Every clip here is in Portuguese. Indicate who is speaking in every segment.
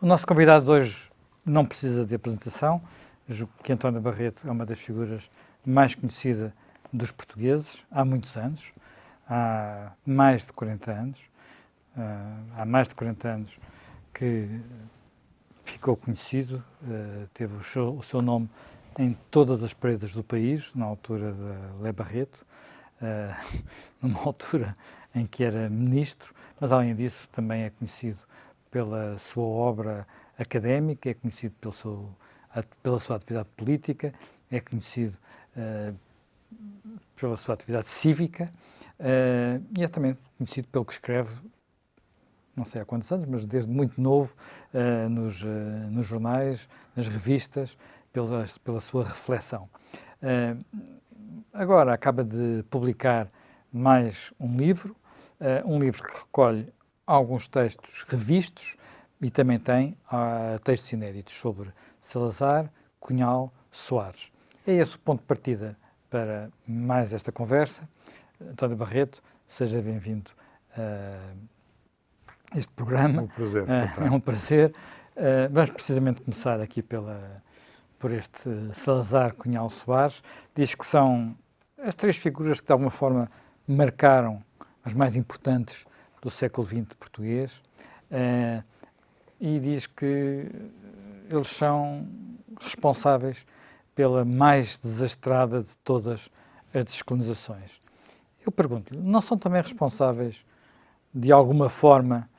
Speaker 1: O nosso convidado de hoje não precisa de apresentação. Julgo que António Barreto é uma das figuras mais conhecidas dos portugueses há muitos anos, há mais de 40 anos. Há mais de 40 anos que ficou conhecido, teve o seu nome em todas as paredes do país, na altura de Lé Barreto, numa altura em que era ministro, mas além disso também é conhecido pela sua obra académica, é conhecido pela sua atividade política, é conhecido pela sua atividade cívica e é também conhecido pelo que escreve, não sei há quantos anos, mas desde muito novo, nos jornais, nas revistas, pela sua reflexão. Agora acaba de publicar mais um livro que recolhe alguns textos revistos e também tem textos inéditos sobre Salazar, Cunhal, Soares. É esse o ponto de partida para mais esta conversa. António Barreto, seja bem-vindo a este programa.
Speaker 2: É um prazer.
Speaker 1: É um prazer. Vamos precisamente começar aqui por este Salazar, Cunhal, Soares. Diz que são as três figuras que de alguma forma marcaram as mais importantes do século XX português e diz que eles são responsáveis pela mais desastrada de todas as descolonizações. Eu pergunto-lhe, não são também responsáveis de alguma forma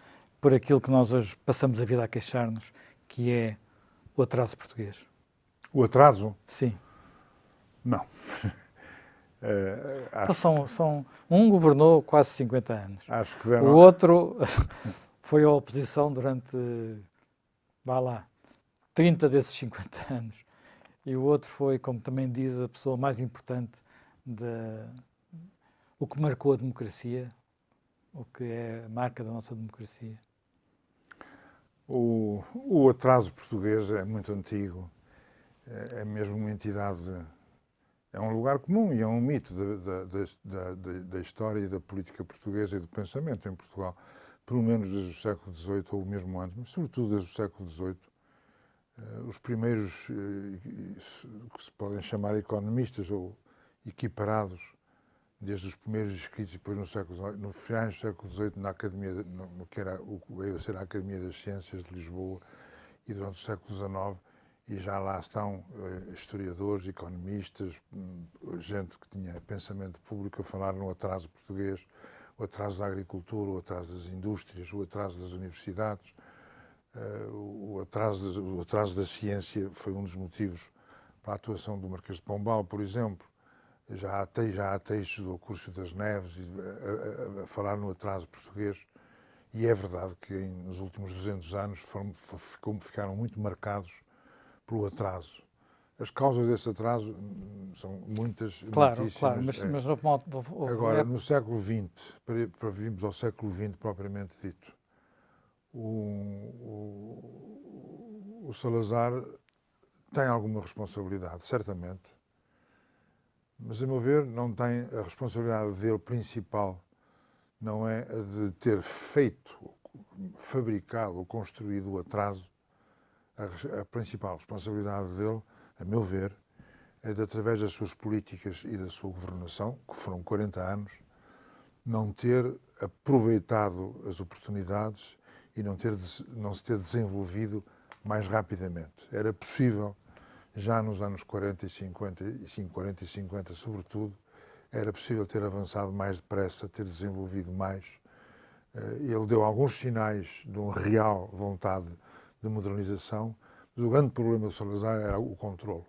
Speaker 1: por aquilo que nós hoje passamos a vida a queixar-nos, que é o atraso português?
Speaker 2: O atraso?
Speaker 1: Sim.
Speaker 2: Não.
Speaker 1: Então um governou quase 50 anos.
Speaker 2: Acho que
Speaker 1: o outro foi à oposição durante, 30 desses 50 anos. E o outro foi, como também diz, a pessoa mais importante, o que marcou a democracia, o que é a marca da nossa democracia.
Speaker 2: O atraso português é muito antigo, é mesmo uma entidade, é um lugar comum e é um mito da história e da política portuguesa e do pensamento em Portugal, pelo menos desde o século XVIII ou mesmo antes, mas sobretudo desde o século XVIII. Os primeiros que se podem chamar economistas ou equiparados, desde os primeiros escritos, depois no final do século XVIII, na Academia, no que veio a ser a Academia das Ciências de Lisboa, e durante o século XIX, e já lá estão historiadores, economistas, gente que tinha pensamento público a falar no atraso português, o atraso da agricultura, o atraso das indústrias, o atraso das universidades, o atraso da ciência foi um dos motivos para a atuação do Marquês de Pombal, por exemplo. Já há textos do Acúrcio das Neves a falar no atraso português, e é verdade que nos últimos 200 anos ficaram muito marcados pelo atraso. As causas desse atraso são muitas,
Speaker 1: muitíssimas. Claro, mas
Speaker 2: agora, no século XX, para virmos ao século XX propriamente dito, o Salazar tem alguma responsabilidade, certamente, mas, a meu ver, não tem a responsabilidade dele principal, não é a de ter fabricado ou construído o atraso. A principal responsabilidade dele, a meu ver, é de, através das suas políticas e da sua governação, que foram 40 anos, não ter aproveitado as oportunidades e não se ter desenvolvido mais rapidamente. Era possível, já nos anos 40 e 50 sobretudo, era possível ter avançado mais depressa, ter desenvolvido mais. Ele deu alguns sinais de uma real vontade de modernização, mas o grande problema do Salazar era o controle.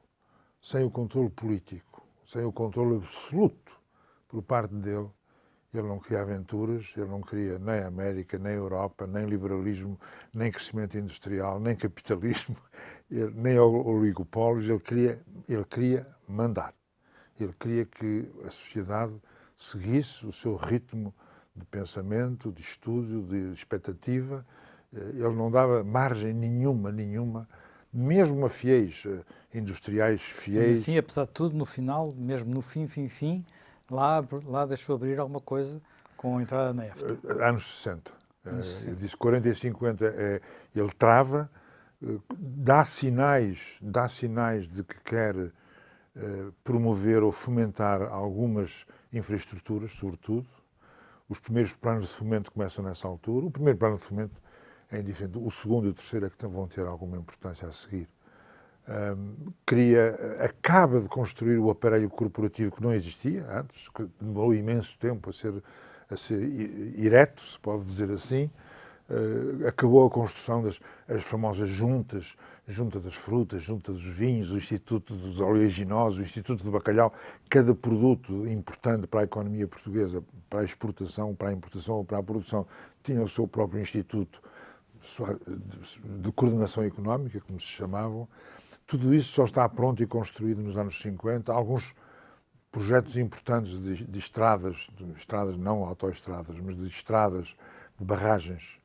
Speaker 2: Sem o controle político, sem o controle absoluto por parte dele, ele não queria aventuras, ele não queria nem América, nem Europa, nem liberalismo, nem crescimento industrial, nem capitalismo, nem oligopólios. Ele queria mandar. Ele queria que a sociedade seguisse o seu ritmo de pensamento, de estudo, de expectativa. Ele não dava margem nenhuma, mesmo a fiéis, industriais fiéis.
Speaker 1: E assim, apesar de tudo, no final, mesmo no fim, lá deixou abrir alguma coisa com a entrada na EFTA.
Speaker 2: Anos 60. Eu disse 40 e 50, ele trava, dá sinais de que quer promover ou fomentar algumas infraestruturas, sobretudo. Os primeiros planos de fomento começam nessa altura. O primeiro plano de fomento é indiferente. O segundo e o terceiro é que vão ter alguma importância a seguir. Acaba de construir o aparelho corporativo que não existia antes, que demorou imenso tempo a ser ereto, se pode dizer assim. Acabou a construção das famosas juntas, junta das frutas, junta dos vinhos, o Instituto dos Oleaginosos, o Instituto do Bacalhau. Cada produto importante para a economia portuguesa, para a exportação, para a importação ou para a produção, tinha o seu próprio Instituto de Coordenação Económica, como se chamavam. Tudo isso só está pronto e construído nos anos 50. Alguns projetos importantes de estradas não autoestradas, mas de estradas, de barragens,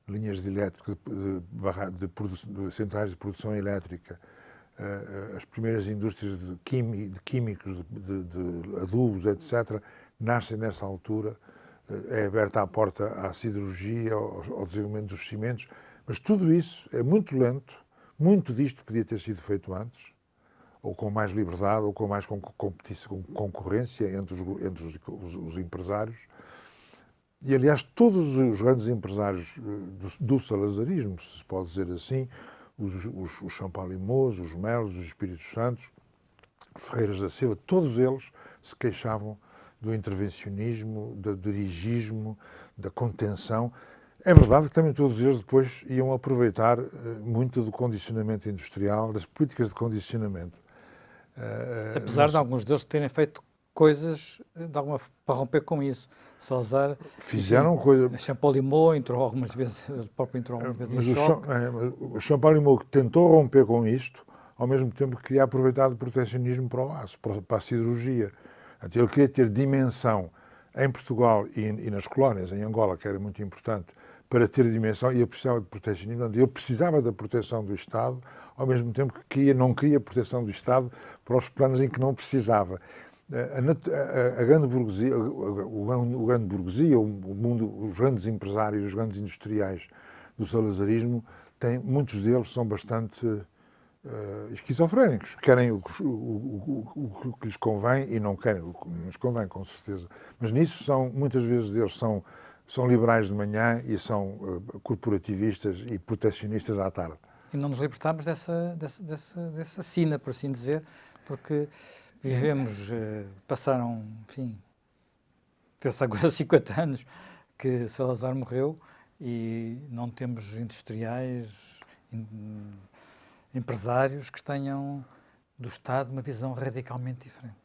Speaker 2: linhas de elétrica, de centrais de produção elétrica, as primeiras indústrias de químicos, de adubos, etc., nascem nessa altura. É aberta a porta à siderurgia, ao desenvolvimento dos cimentos, mas tudo isso é muito lento. Muito disto podia ter sido feito antes, ou com mais liberdade, ou com mais concorrência entre os empresários. E, aliás, todos os grandes empresários do salazarismo, se pode dizer assim, os Champalimous, os Melos, os Espíritos Santos, os Ferreiras da Silva, todos eles se queixavam do intervencionismo, do dirigismo, da contenção. É verdade que também todos eles depois iam aproveitar muito do condicionamento industrial, das políticas de condicionamento.
Speaker 1: Apesar de alguns deles terem feito coisas para romper com isso. Salazar
Speaker 2: fizeram coisas.
Speaker 1: Champalimau entrou algumas vezes, ele próprio entrou algumas vezes em choque.
Speaker 2: O Champalimau tentou romper com isto, ao mesmo tempo que queria aproveitar do proteccionismo para o aço, para a siderurgia. Ele queria ter dimensão em Portugal e nas colónias, em Angola, que era muito importante, para ter dimensão, e ele precisava de proteccionismo. Ele precisava da proteção do Estado, ao mesmo tempo que não queria proteção do Estado para os planos em que não precisava. A grande burguesia, o mundo, os grandes empresários, os grandes industriais do salazarismo, muitos deles são bastante esquizofrénicos. Querem o que lhes convém e não querem o que nos convém, com certeza. Mas nisso, muitas vezes deles são liberais de manhã e são corporativistas e proteccionistas à tarde.
Speaker 1: E não nos libertamos dessa sina, por assim dizer, porque vivemos, passaram, enfim, penso agora 50 anos que Salazar morreu e não temos industriais, empresários que tenham do Estado uma visão radicalmente diferente.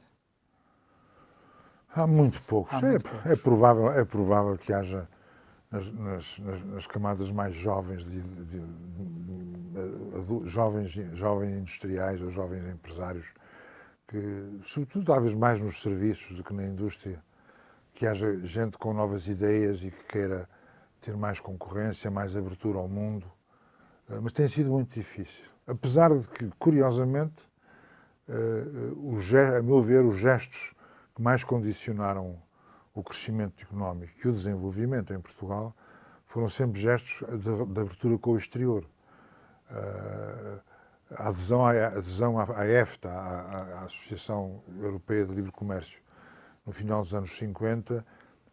Speaker 2: Há muito poucos. É provável que haja nas camadas mais jovens, jovens industriais ou jovens empresários, que, sobretudo, talvez mais nos serviços do que na indústria, que haja gente com novas ideias e que queira ter mais concorrência, mais abertura ao mundo. Mas tem sido muito difícil. Apesar de que, curiosamente, a meu ver, os gestos que mais condicionaram o crescimento económico e o desenvolvimento em Portugal foram sempre gestos de abertura com o exterior. A adesão à EFTA, à Associação Europeia de Livre Comércio, no final dos anos 50,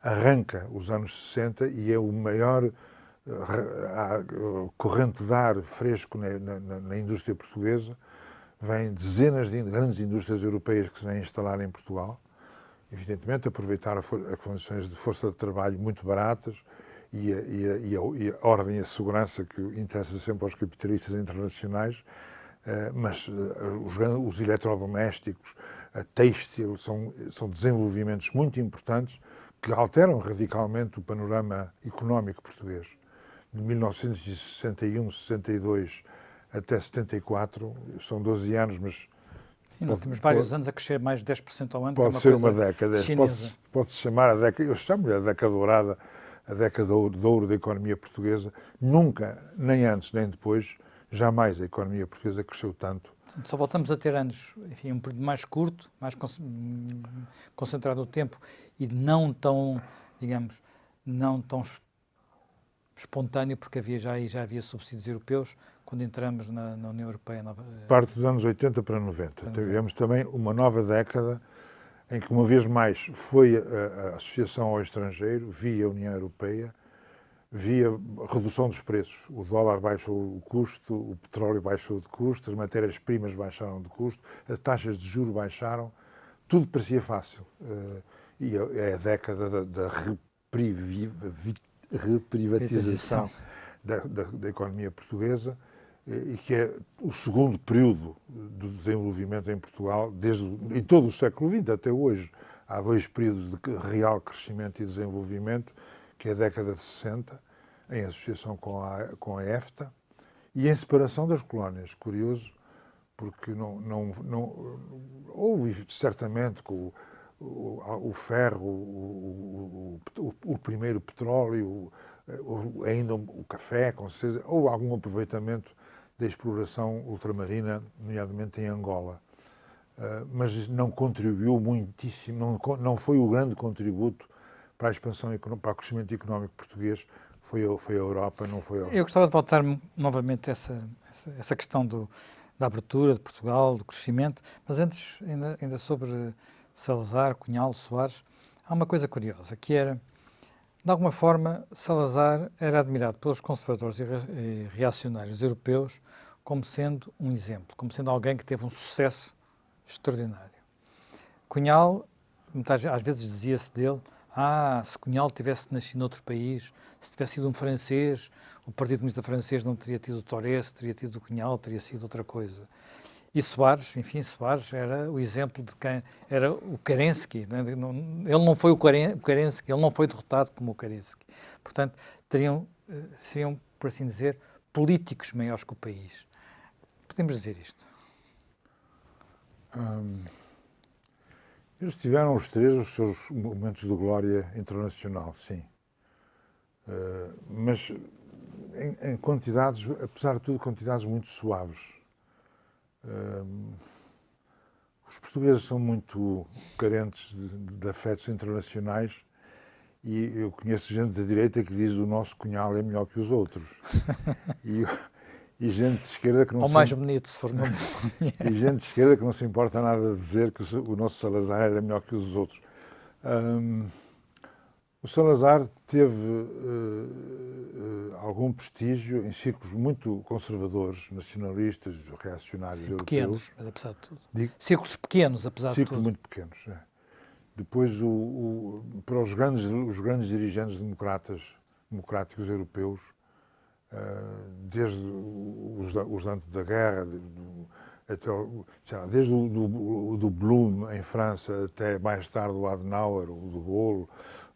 Speaker 2: arranca os anos 60 e é o maior corrente de ar fresco na indústria portuguesa. Vêm dezenas de grandes indústrias europeias que se vêm instalar em Portugal, evidentemente aproveitar as condições de força de trabalho muito baratas e a ordem e a segurança que interessa sempre aos capitalistas internacionais, mas os eletrodomésticos, a têxtil, são desenvolvimentos muito importantes que alteram radicalmente o panorama económico português. De 1961, 62 até 74, são 12 anos, mas...
Speaker 1: Sim, nós temos vários anos a crescer mais de 10% ao ano.
Speaker 2: Pode ser uma década, pode-se chamar eu chamo-lhe a década dourada, a década de ouro da economia portuguesa. Nunca, nem antes nem depois, jamais a economia portuguesa cresceu tanto.
Speaker 1: Só voltamos a ter anos, enfim, um período mais curto, mais concentrado no tempo e não tão, digamos, não tão espontâneo, porque já havia subsídios europeus, quando entramos na União Europeia.
Speaker 2: Parte dos anos 80 para 90. Tivemos também uma nova década em que, uma vez mais, foi a associação ao estrangeiro, via a União Europeia, via redução dos preços. O dólar baixou o custo, o petróleo baixou de custo, as matérias-primas baixaram de custo, as taxas de juros baixaram, tudo parecia fácil. E é a década da reprivatização da economia portuguesa, e que é o segundo período do desenvolvimento em Portugal, em todo o século XX até hoje. Há dois períodos de real crescimento e desenvolvimento, que é a década de 60, em associação com a EFTA, e em separação das colónias. Curioso, porque não houve, certamente, com o ferro, o primeiro petróleo, ainda o café, com certeza, houve algum aproveitamento da exploração ultramarina, nomeadamente em Angola. Mas não contribuiu muitíssimo, não foi o grande contributo para a expansão, para o crescimento económico português, foi a Europa, não foi a Europa.
Speaker 1: Eu gostava de voltar novamente a essa questão da abertura de Portugal, do crescimento, mas antes, ainda sobre Salazar, Cunhal, Soares, há uma coisa curiosa, que era, de alguma forma, Salazar era admirado pelos conservadores e reacionários europeus como sendo um exemplo, como sendo alguém que teve um sucesso extraordinário. Cunhal, às vezes dizia-se dele, se Cunhal tivesse nascido noutro país, se tivesse sido um francês, o Partido Comunista Francês não teria tido o Torres, teria tido o Cunhal, teria sido outra coisa. E Soares, enfim, Soares era o exemplo de quem era o Kerensky. Né? Ele não foi o Kerensky, ele não foi derrotado como o Kerensky. Portanto, seriam, por assim dizer, políticos maiores que o país. Podemos dizer isto?
Speaker 2: Eles tiveram os três os seus momentos de glória internacional, sim. Mas em quantidades, apesar de tudo, quantidades muito suaves. Os portugueses são muito carentes de afetos internacionais, e eu conheço gente da direita que diz que o nosso Cunhal é melhor que os outros. E gente de esquerda que não
Speaker 1: ou mais bonito, se for mesmo.
Speaker 2: E gente de esquerda que não se importa nada de dizer que o nosso Salazar era melhor que os outros. O Salazar teve algum prestígio em círculos muito conservadores, nacionalistas, reacionários,
Speaker 1: sim,
Speaker 2: europeus.
Speaker 1: Pequenos, mas apesar de tudo. Círculos pequenos, apesar de tudo.
Speaker 2: Círculos muito pequenos, é. Depois, para os grandes dirigentes democráticos europeus, desde os antes da guerra, desde do Blum em França até mais tarde o Adenauer, o de Gaulle,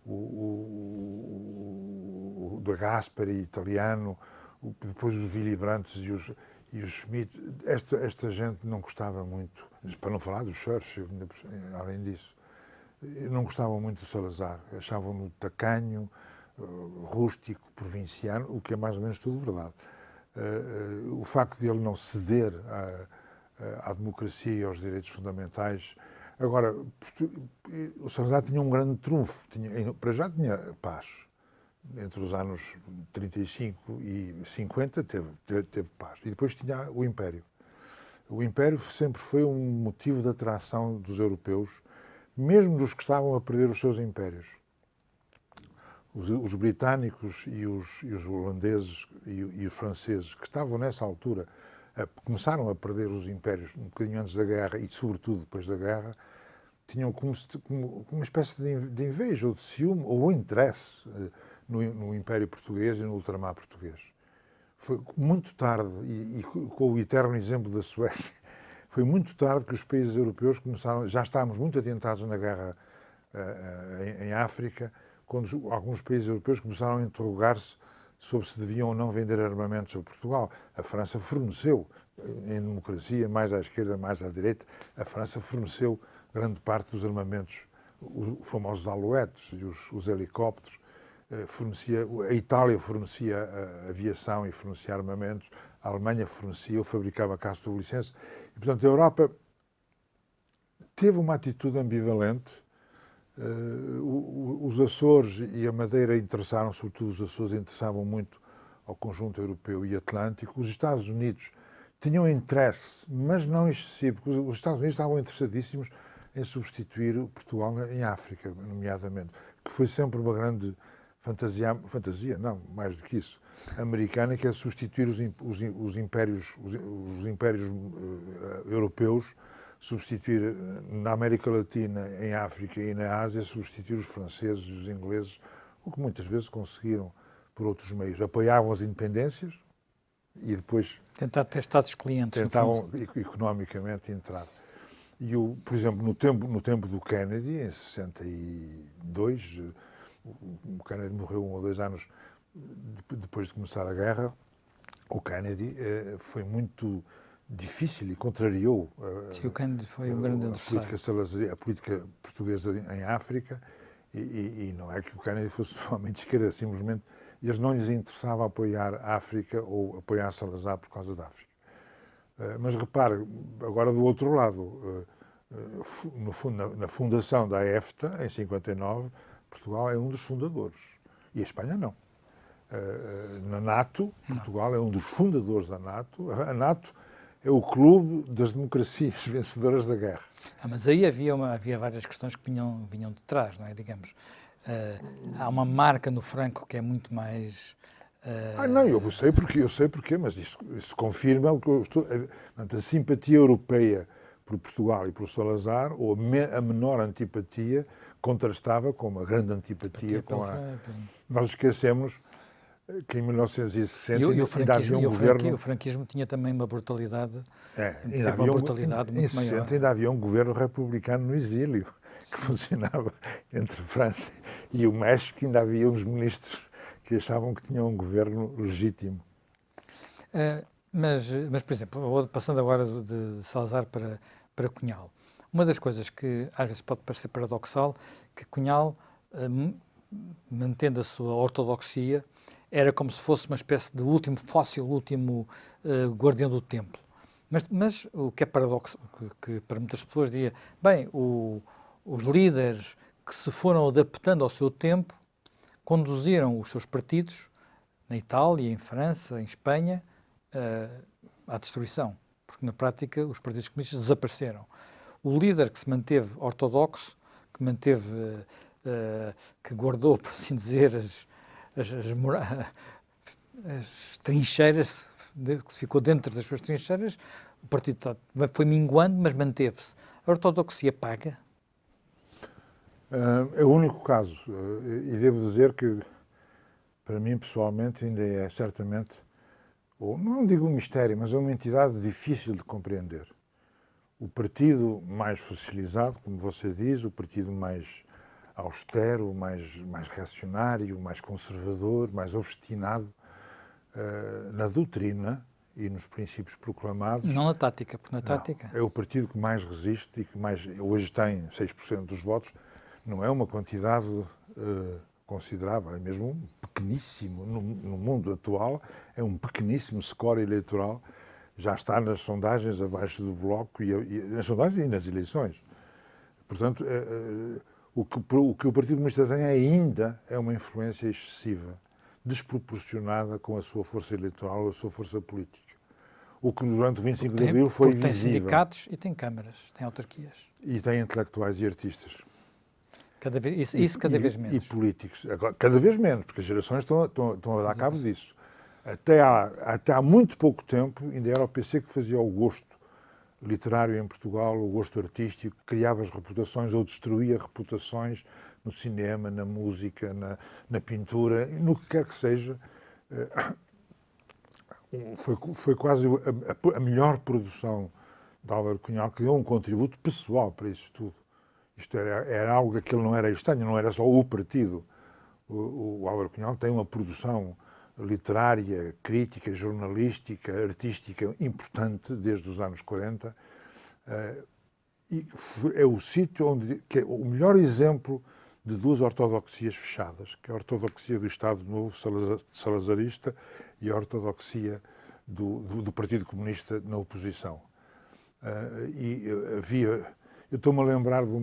Speaker 2: o de Gasperi italiano, depois os Willy Brandt e os Schmidt. Esta gente não gostava muito, para não falar do Churchill, além disso, não gostavam muito do Salazar, achavam-no tacanho, rústico, provinciano, o que é mais ou menos tudo verdade. O facto de ele não ceder à democracia e aos direitos fundamentais. Agora, o Salazar tinha um grande trunfo, para já tinha paz. Entre os anos 35 e 50 teve paz. E depois tinha o Império. O Império sempre foi um motivo de atração dos europeus, mesmo dos que estavam a perder os seus impérios. Os britânicos e os holandeses e os franceses, que estavam nessa altura, começaram a perder os impérios um bocadinho antes da guerra e, sobretudo, depois da guerra, tinham como uma espécie de inveja ou de ciúme ou interesse no Império Português e no ultramar português. Foi muito tarde, e com o eterno exemplo da Suécia, foi muito tarde que os países europeus começaram, já estávamos muito adiantados na guerra em África, quando alguns países europeus começaram a interrogar-se sobre se deviam ou não vender armamentos a Portugal. A França forneceu, em democracia, mais à esquerda, mais à direita, a França forneceu grande parte dos armamentos, os famosos alouetes e os helicópteros, a Itália fornecia a aviação e fornecia armamentos, a Alemanha fornecia, ou fabricava caças turbulicenses. E, portanto, a Europa teve uma atitude ambivalente. Os Açores e a Madeira interessaram, sobretudo os Açores, interessavam muito ao conjunto europeu e atlântico. Os Estados Unidos tinham interesse, mas não excessivo, porque os Estados Unidos estavam interessadíssimos em substituir Portugal em África, nomeadamente, que foi sempre uma grande fantasia, não, mais do que isso, americana, que é substituir os impérios europeus, substituir na América Latina, em África e na Ásia, substituir os franceses e os ingleses, o que muitas vezes conseguiram por outros meios. Apoiavam as independências e depois
Speaker 1: Tentar ter estados clientes.
Speaker 2: tentavam economicamente entrar. E, por exemplo, no tempo do Kennedy, em 62, o Kennedy morreu 1 ou 2 anos depois de começar a guerra, o Kennedy foi muito difícil e contrariou
Speaker 1: Sim, o Kennedy foi um grande
Speaker 2: a política portuguesa em África e não é que o Kennedy fosse somente esquerda, simplesmente eles não lhes interessava apoiar a África ou apoiar Salazar por causa da África. Mas repare, agora do outro lado, na fundação da EFTA, em 59, Portugal é um dos fundadores. E a Espanha não. Na NATO, Portugal é um dos fundadores da NATO. A NATO é o clube das democracias vencedoras da guerra.
Speaker 1: Mas aí havia várias questões que vinham de trás, não é? Digamos, há uma marca no franco que é muito mais...
Speaker 2: Não, eu sei porquê, mas isso confirma o que eu estou... A simpatia europeia por Portugal e por Salazar, ou a menor antipatia, contrastava com uma grande antipatia com a... Nós esquecemos que em 1960 ainda havia um governo...
Speaker 1: O franquismo tinha também uma brutalidade,
Speaker 2: ainda havia
Speaker 1: uma brutalidade muito maior.
Speaker 2: Em 60 ainda havia um governo republicano no exílio, que funcionava entre França e o México, ainda havia uns ministros que achavam que tinham um governo legítimo.
Speaker 1: Mas, por exemplo, passando agora de Salazar para Cunhal, uma das coisas que às vezes pode parecer paradoxal, que Cunhal, mantendo a sua ortodoxia, era como se fosse uma espécie de último fóssil, último guardião do templo. Mas o que é paradoxo, que para muitas pessoas dizia, bem, os líderes que se foram adaptando ao seu tempo conduziram os seus partidos, na Itália, em França, em Espanha, à destruição, porque na prática os partidos comunistas desapareceram. O líder que se manteve ortodoxo, que guardou, por assim dizer, as trincheiras, que ficou dentro das suas trincheiras, o partido foi minguando, mas manteve-se. A ortodoxia paga?
Speaker 2: É o único caso, e devo dizer que, para mim, pessoalmente, ainda é certamente, ou não digo um mistério, mas é uma entidade difícil de compreender. O partido mais fossilizado, como você diz, o partido mais austero, mais reacionário, mais conservador, mais obstinado na doutrina e nos princípios proclamados.
Speaker 1: Não na tática, porque na tática...
Speaker 2: É o partido que mais resiste e que hoje tem 6% dos votos. Não é uma quantidade considerável, é mesmo pequeníssimo. No mundo atual, é um pequeníssimo score eleitoral. Já está nas sondagens abaixo do Bloco, nas sondagens e nas eleições. Portanto, o que o Partido Comunista tem ainda é uma influência excessiva, desproporcionada com a sua força eleitoral, a sua força política. O que durante o 25 de Abril foi visível.
Speaker 1: Tem sindicatos e tem câmaras, tem autarquias.
Speaker 2: E tem intelectuais e artistas.
Speaker 1: Isso cada vez menos.
Speaker 2: E políticos. Agora, cada vez menos, porque as gerações estão a dar cabo disso. Até há muito pouco tempo, ainda era o PC que fazia o gosto literário em Portugal, o gosto artístico, criava as reputações ou destruía reputações no cinema, na música, na pintura, no que quer que seja. Foi quase a melhor produção de Álvaro Cunhal, que deu um contributo pessoal para isso tudo. Isto era algo que ele não era estranho, não era só o partido. O Álvaro Cunhal tem uma produção literária, crítica, jornalística, artística importante desde os anos 40. E é o sítio que é o melhor exemplo de duas ortodoxias fechadas, que é a ortodoxia do Estado Novo salazarista e a ortodoxia do Partido Comunista na oposição. Eu estou-me a lembrar de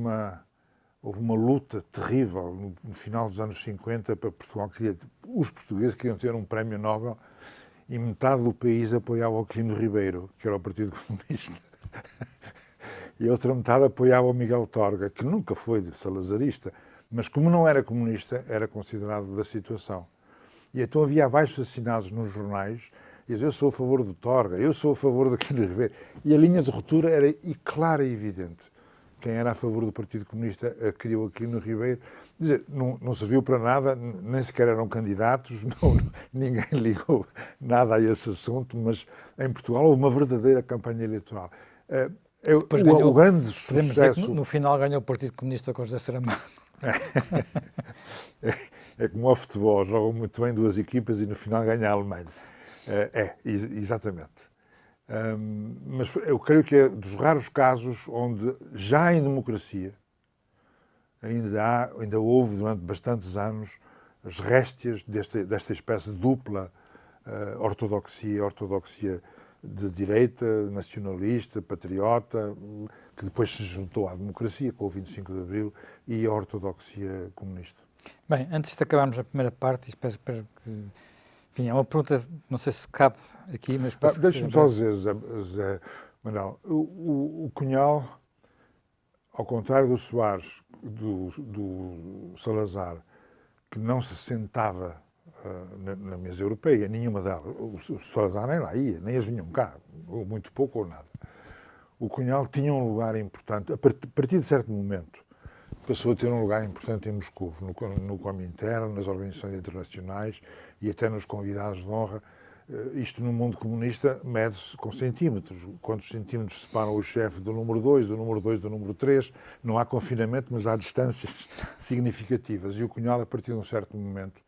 Speaker 2: houve uma luta terrível no final dos anos 50 para Portugal. Os portugueses queriam ter um prémio Nobel e metade do país apoiava o Quirino Ribeiro, que era o Partido Comunista. E a outra metade apoiava o Miguel Torga, que nunca foi salazarista, mas como não era comunista, era considerado da situação. E então havia abaixo assinados nos jornais, e eu sou a favor do Torga, eu sou a favor do Quirino Ribeiro. E a linha de ruptura era clara e evidente. Quem era a favor do Partido Comunista criou o Quirino Ribeiro. Dizer, não serviu para nada, nem sequer eram candidatos, ninguém ligou nada a esse assunto, mas em Portugal houve uma verdadeira campanha eleitoral. O grande sucesso...
Speaker 1: No final ganhou o Partido Comunista com José Saramago.
Speaker 2: É como ao futebol, jogam muito bem duas equipas e no final ganha a Alemanha. Exatamente. Mas eu creio que é dos raros casos onde, já em democracia, ainda houve durante bastantes anos as réstias desta espécie de dupla ortodoxia de direita, nacionalista, patriota, que depois se juntou à democracia com o 25 de Abril e a ortodoxia comunista.
Speaker 1: Bem, antes de acabarmos a primeira parte, espero que... Enfim, é uma pergunta, não sei se cabe aqui, mas...
Speaker 2: Deixa-me só dizer, Zé Manuel, o Cunhal, ao contrário do Soares, do Salazar, que não se sentava na mesa europeia, nenhuma delas, o Salazar nem lá ia, nem eles vinham cá, ou muito pouco ou nada. O Cunhal tinha um lugar importante, a partir de certo momento, passou a ter um lugar importante em Moscou, no Comintern, nas organizações internacionais e até nos convidados de honra. Isto no mundo comunista mede-se com centímetros. Quantos centímetros separam o chefe do número 2, do número 2 do número 3? Não há confinamento, mas há distâncias significativas. E o Cunhal, a partir de um certo momento,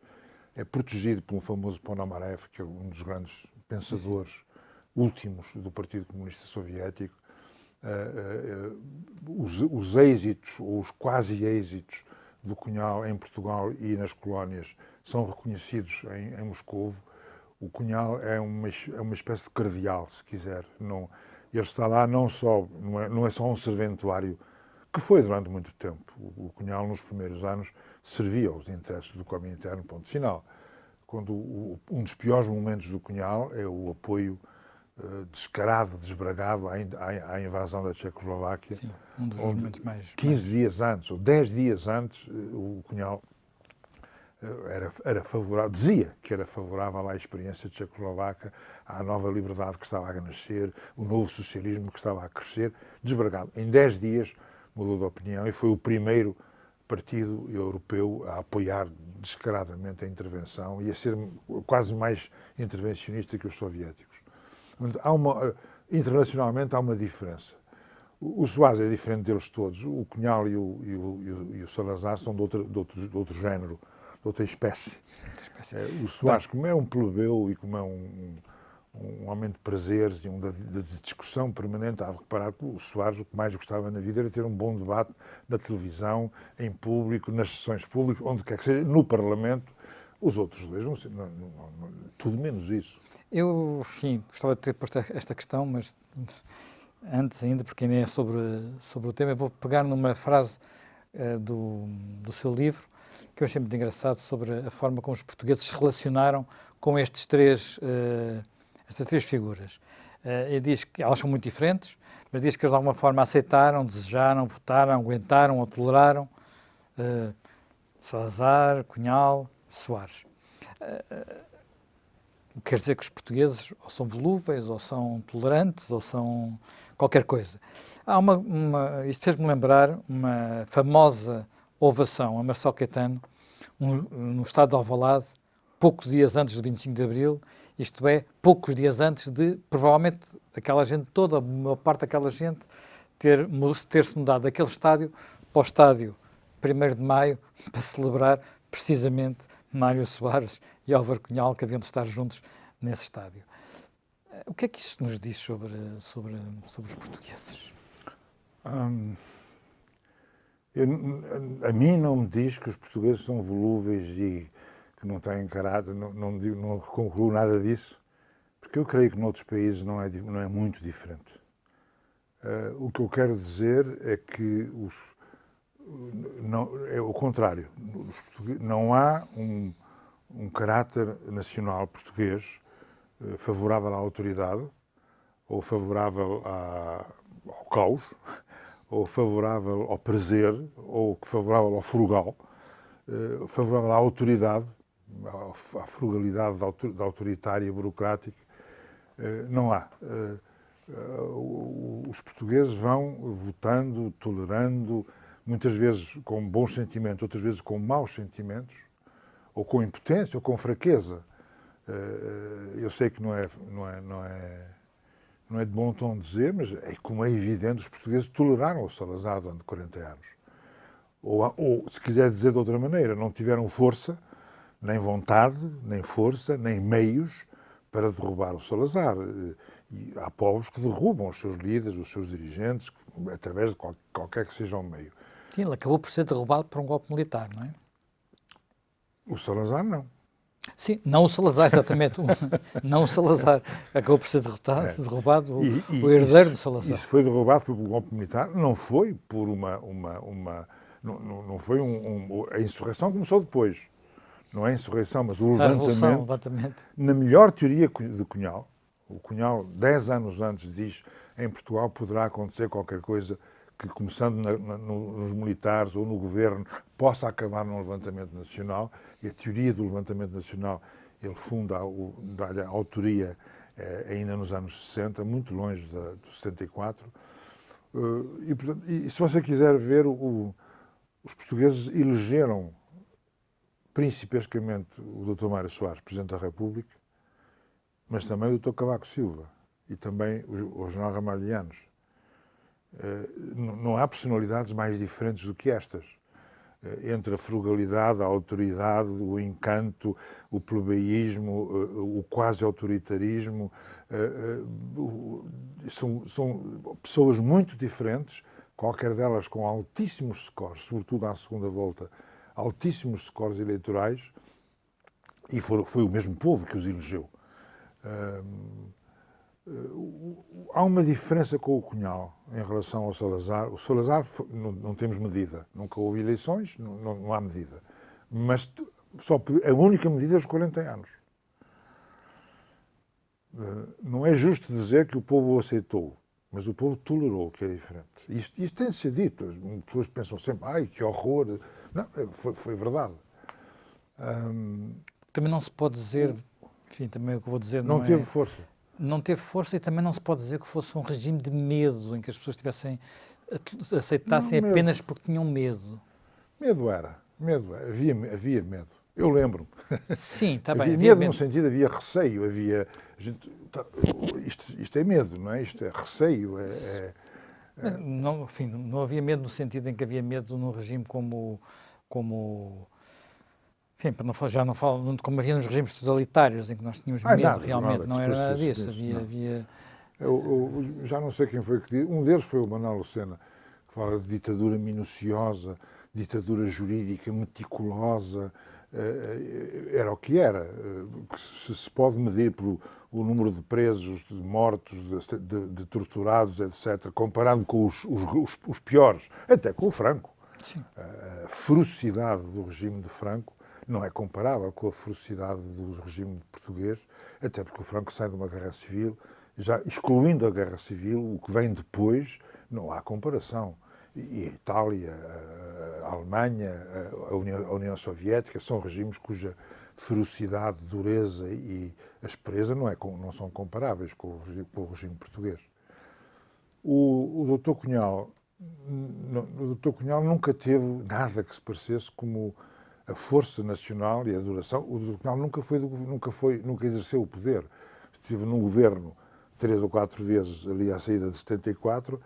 Speaker 2: é protegido por um famoso Ponomarev, que é um dos grandes pensadores últimos do Partido Comunista Soviético. Os êxitos, ou os quase êxitos do Cunhal em Portugal e nas colónias são reconhecidos em Moscovo. O Cunhal é uma espécie de cardeal, se quiser. Ele está lá não é só um serventuário, que foi durante muito tempo. O Cunhal, nos primeiros anos, servia aos interesses do Comintern, ponto final. Um dos piores momentos do Cunhal é o apoio descarado, desbragado à invasão da Tchecoslováquia.
Speaker 1: Sim, um dos momentos mais...
Speaker 2: 15 dias antes, ou 10 dias antes, o Cunhal era favorável, dizia que era favorável à experiência tchecoslovaca, à nova liberdade que estava a nascer, o novo socialismo que estava a crescer, desbragado. Em 10 dias mudou de opinião e foi o primeiro partido europeu a apoiar descaradamente a intervenção e a ser quase mais intervencionista que os soviéticos. Internacionalmente há uma diferença. O Soares é diferente deles todos. O Cunhal e o Salazar são de outro género, de outra espécie. O Soares, como é um plebeu e como é um homem de prazeres e de discussão permanente, há de reparar que o Soares o que mais gostava na vida era ter um bom debate na televisão, em público, nas sessões públicas, onde quer que seja, no Parlamento. Os outros dois, tudo menos isso.
Speaker 1: Eu, enfim, gostava de ter posto esta questão, mas antes ainda, porque nem é sobre o tema, eu vou pegar numa frase do seu livro, que eu achei muito engraçado, sobre a forma como os portugueses se relacionaram com estas três figuras. Ele diz que elas são muito diferentes, mas diz que eles de alguma forma aceitaram, desejaram, votaram, aguentaram ou toleraram Salazar, Cunhal, Soares. Quer dizer que os portugueses ou são volúveis, ou são tolerantes, ou são qualquer coisa. Há isto fez-me lembrar uma famosa ovação a Marcelo Caetano, no estado de Alvalade, poucos dias antes do 25 de Abril, isto é, poucos dias antes de, provavelmente, aquela gente toda, a maior parte daquela gente, ter-se mudado daquele estádio para o estádio 1º de Maio, para celebrar, precisamente, Mário Soares e Álvaro Cunhal, que haviam de estar juntos nesse estádio. O que é que isto nos diz sobre os portugueses?
Speaker 2: A mim não me diz que os portugueses são volúveis e que não têm caráter, não concluo nada disso, porque eu creio que noutros países não é muito diferente. O que eu quero dizer é que não, é o contrário. Não há um caráter nacional português favorável à autoridade, ou favorável ao caos, ou favorável ao prazer, ou favorável ao frugal, favorável à autoridade, à frugalidade da autoritária burocrática. Não há. Os portugueses vão votando, tolerando, muitas vezes com bons sentimentos, outras vezes com maus sentimentos, ou com impotência, ou com fraqueza. Eu sei que não é de bom tom dizer, mas como é evidente, os portugueses toleraram o Salazar durante 40 anos. Ou, se quiser dizer de outra maneira, não tiveram força, nem vontade, nem força, nem meios para derrubar o Salazar. E há povos que derrubam os seus líderes, os seus dirigentes, através de qualquer que seja o meio.
Speaker 1: Sim, ele acabou por ser derrubado por um golpe militar, não é?
Speaker 2: O Salazar não.
Speaker 1: Sim, não o Salazar, exatamente. Não o Salazar. Acabou por ser derrubado o herdeiro do Salazar.
Speaker 2: Isso foi derrubado por um golpe militar, não foi por não foi a insurreição começou depois. Não é a insurreição, mas o levantamento. Na melhor teoria de Cunhal, o Cunhal, 10 anos antes, diz em Portugal poderá acontecer qualquer coisa que, começando nos militares ou no governo, possa acabar num levantamento nacional. E a teoria do levantamento nacional, ele funda, dá-lhe a autoria ainda nos anos 60, muito longe do 74. E se você quiser ver, os portugueses elegeram principescamente o Dr. Mário Soares, Presidente da República, mas também o Dr. Cavaco Silva e também o General Ramalhianos. Não há personalidades mais diferentes do que estas. Entre a frugalidade, a autoridade, o encanto, o plebeísmo, o quase-autoritarismo. São pessoas muito diferentes, qualquer delas com altíssimos scores, sobretudo à segunda volta, altíssimos scores eleitorais, e foi o mesmo povo que os elegeu. Há uma diferença com o Cunhal em relação ao Salazar. O Salazar não temos medida, nunca houve eleições, não há medida. Mas a única medida é os 40 anos. Não é justo dizer que o povo o aceitou, mas o povo tolerou, que é diferente. Isto tem de ser dito. As pessoas pensam sempre, ai, que horror. Não, foi verdade.
Speaker 1: Também não se pode dizer, enfim, também o que eu vou dizer
Speaker 2: não teve força.
Speaker 1: Não teve força e também não se pode dizer que fosse um regime de medo, em que as pessoas aceitassem não, apenas porque tinham medo.
Speaker 2: Medo era. Havia medo. Eu lembro-me.
Speaker 1: Sim, está bem.
Speaker 2: Havia medo no sentido, havia receio, havia... Isto é medo, não é? Isto é receio,
Speaker 1: Não, enfim, não havia medo no sentido em que havia medo num regime como enfim, já não falo como havia nos regimes totalitários, em que nós tínhamos medo,
Speaker 2: nada,
Speaker 1: realmente, não era nada disso. Havia...
Speaker 2: Eu já não sei quem foi que disse, um deles foi o Manuel Lucena, que fala de ditadura minuciosa, ditadura jurídica meticulosa, era o que era. Que se pode medir pelo o número de presos, de mortos, de torturados, etc., comparado com os piores, até com o Franco.
Speaker 1: Sim.
Speaker 2: A ferocidade do regime de Franco não é comparável com a ferocidade do regime português, até porque o Franco sai de uma guerra civil, já excluindo a guerra civil, o que vem depois, não há comparação. E a Itália, a Alemanha, a União Soviética são regimes cuja ferocidade, dureza e aspereza não são comparáveis com o regime português. O Dr. Cunhal nunca teve nada que se parecesse como a força nacional e a duração. O Dr. Cunhal nunca exerceu o poder. Estive num governo 3 ou 4 vezes ali à saída de 74,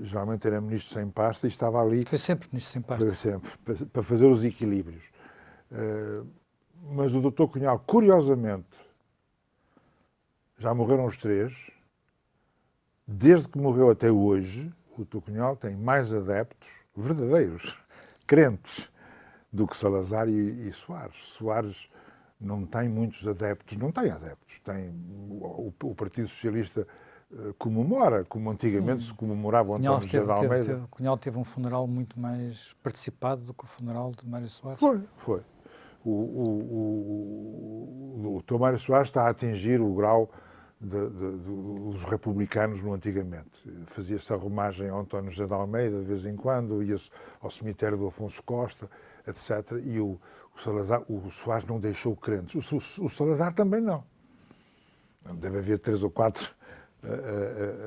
Speaker 2: geralmente era ministro sem pasta e estava ali...
Speaker 1: Foi sempre ministro sem pasta.
Speaker 2: Foi sempre, para fazer os equilíbrios. Mas o Dr. Cunhal, curiosamente, já morreram os 3, desde que morreu até hoje, o Dr. Cunhal tem mais adeptos verdadeiros, crentes, do que Salazar e Soares. Soares não tem muitos adeptos, não tem adeptos. O Partido Socialista comemora, como antigamente se comemorava o António José de Almeida.
Speaker 1: Cunhal teve um funeral muito mais participado do que o funeral de Mário Soares.
Speaker 2: Foi. O Dr. Mário Soares está a atingir o grau dos republicanos no antigamente. Fazia-se a romagem ao António José de Almeida de vez em quando, ia-se ao cemitério do Afonso Costa, etc. E o Soares não deixou crentes. O Salazar também não. Deve haver 3 ou 4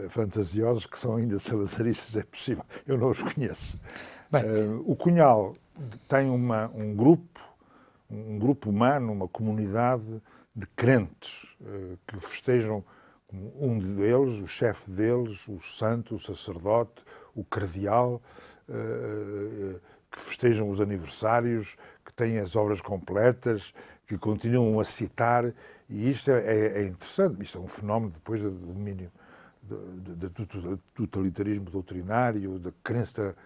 Speaker 2: fantasiosos que são ainda salazaristas, é possível. Eu não os conheço. O Cunhal tem um grupo humano, uma comunidade de crentes que festejam um deles, o chefe deles, o santo, o sacerdote, o cardeal, que festejam os aniversários, que têm as obras completas, que continuam a citar, e isto é interessante, isto é um fenómeno depois do domínio do totalitarismo doutrinário, da crença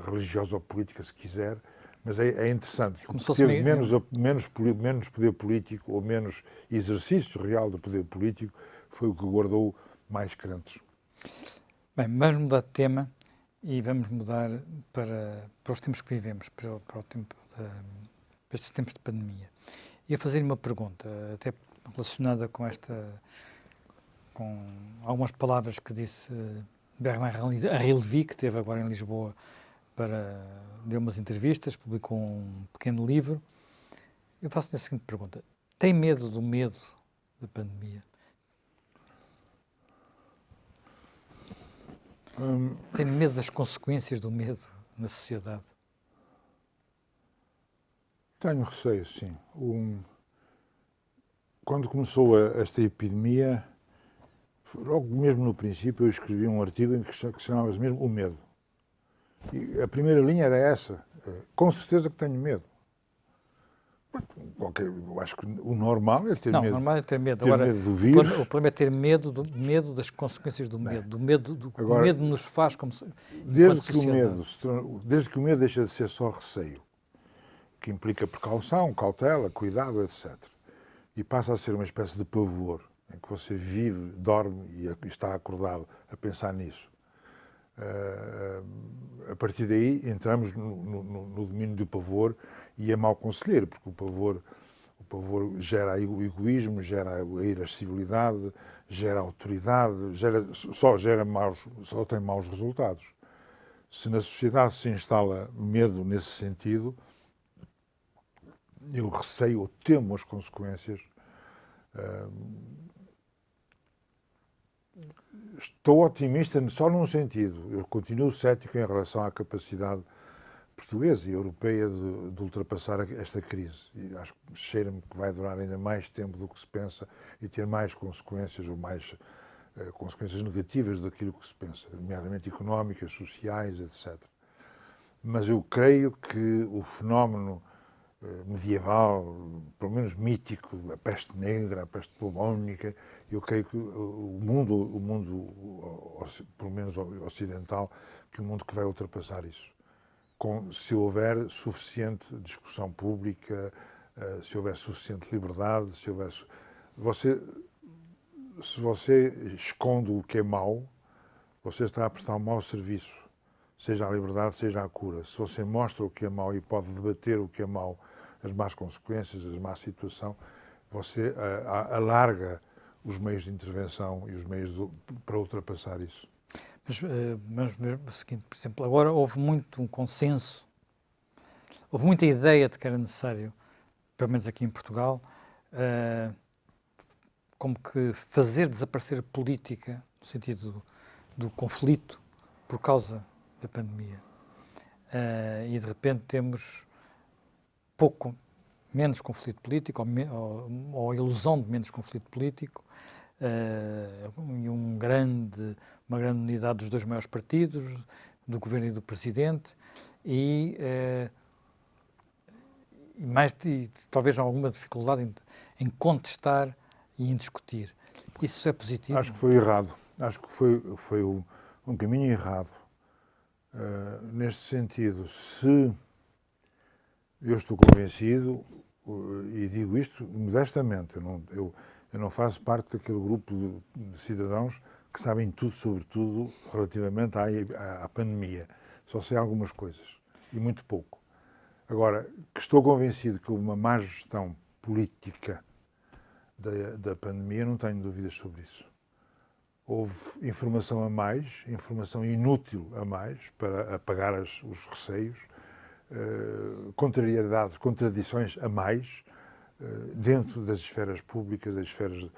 Speaker 2: religiosa ou política, se quiser, mas é interessante. O que teve menos poder político ou menos exercício real do poder político foi o que guardou mais crentes.
Speaker 1: Bem, vamos mudar de tema e vamos mudar para os tempos que vivemos, para estes tempos de pandemia. Ia fazer uma pergunta, até relacionada com algumas palavras que disse Bernard-Henri Lévy, que esteve agora em Lisboa, deu umas entrevistas, publicou um pequeno livro. Eu faço-lhe a seguinte pergunta: tem medo do medo da pandemia? Tem medo das consequências do medo na sociedade?
Speaker 2: Tenho receio, sim. Quando começou esta epidemia, logo mesmo no princípio, eu escrevi um artigo em que se chamava mesmo O Medo. E a primeira linha era essa: com certeza que tenho medo. Eu acho que o normal é ter medo.
Speaker 1: Não, o normal é ter medo.
Speaker 2: Agora, medo do vírus.
Speaker 1: O problema é ter medo das consequências do medo. O medo nos faz como
Speaker 2: desde que o medo deixa de ser só receio, que implica precaução, cautela, cuidado, etc. E passa a ser uma espécie de pavor, em que você vive, dorme e está acordado a pensar nisso. A partir daí entramos no domínio do pavor, e é mau conselheiro, porque o pavor gera o egoísmo, gera a irascibilidade, gera autoridade, só tem maus resultados. Se na sociedade se instala medo nesse sentido, eu receio ou temo as consequências. Estou otimista só num sentido. Eu continuo cético em relação à capacidade portuguesa e europeia de ultrapassar esta crise. E acho que cheira-me que vai durar ainda mais tempo do que se pensa e ter mais consequências ou mais consequências negativas daquilo que se pensa, nomeadamente económicas, sociais, etc. Mas eu creio que o fenómeno medieval, pelo menos mítico, a peste negra, a peste bubónica, eu creio que o mundo, pelo menos ocidental, que o mundo que vai ultrapassar isso. Se houver suficiente discussão pública, se houver suficiente liberdade, se você esconde o que é mau, você está a prestar um mau serviço, seja à liberdade, seja à cura. Se você mostra o que é mau e pode debater o que é mau, as más consequências, a má situação, você alarga os meios de intervenção e os meios para ultrapassar isso.
Speaker 1: Mas vamos ver o seguinte, por exemplo, agora houve muito um consenso, houve muita ideia de que era necessário, pelo menos aqui em Portugal, como que fazer desaparecer a política, no sentido do conflito, por causa da pandemia. E de repente temos menos conflito político, ou a ilusão de menos conflito político, e uma grande unidade dos dois maiores partidos, do governo e do presidente, e talvez alguma dificuldade em contestar e em discutir. Isso é positivo?
Speaker 2: Acho que foi errado. Acho que foi um caminho errado. Neste sentido, se eu estou convencido, e digo isto modestamente, eu não faço parte daquele grupo de cidadãos que sabem tudo sobre tudo relativamente à pandemia. Só sei algumas coisas, e muito pouco. Agora, que estou convencido que houve uma má gestão política da pandemia, não tenho dúvidas sobre isso. Houve informação a mais, informação inútil a mais, para apagar os receios, contrariedades, contradições a mais, dentro das esferas públicas, das esferas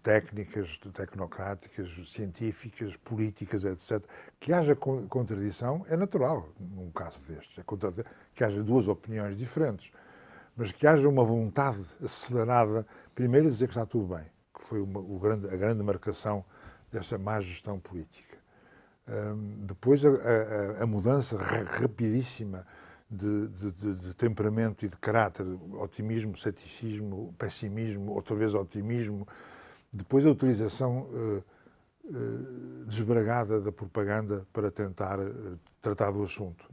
Speaker 2: técnicas, tecnocráticas, científicas, políticas, etc. Que haja contradição é natural, num caso destes. Que haja duas opiniões diferentes, mas que haja uma vontade acelerada, primeiro, de dizer que está tudo bem, que foi a grande marcação dessa má gestão política. Depois, a mudança rapidíssima de temperamento e de caráter, otimismo, ceticismo, pessimismo, outra vez otimismo. Depois, a utilização desbragada da propaganda para tentar tratar do assunto.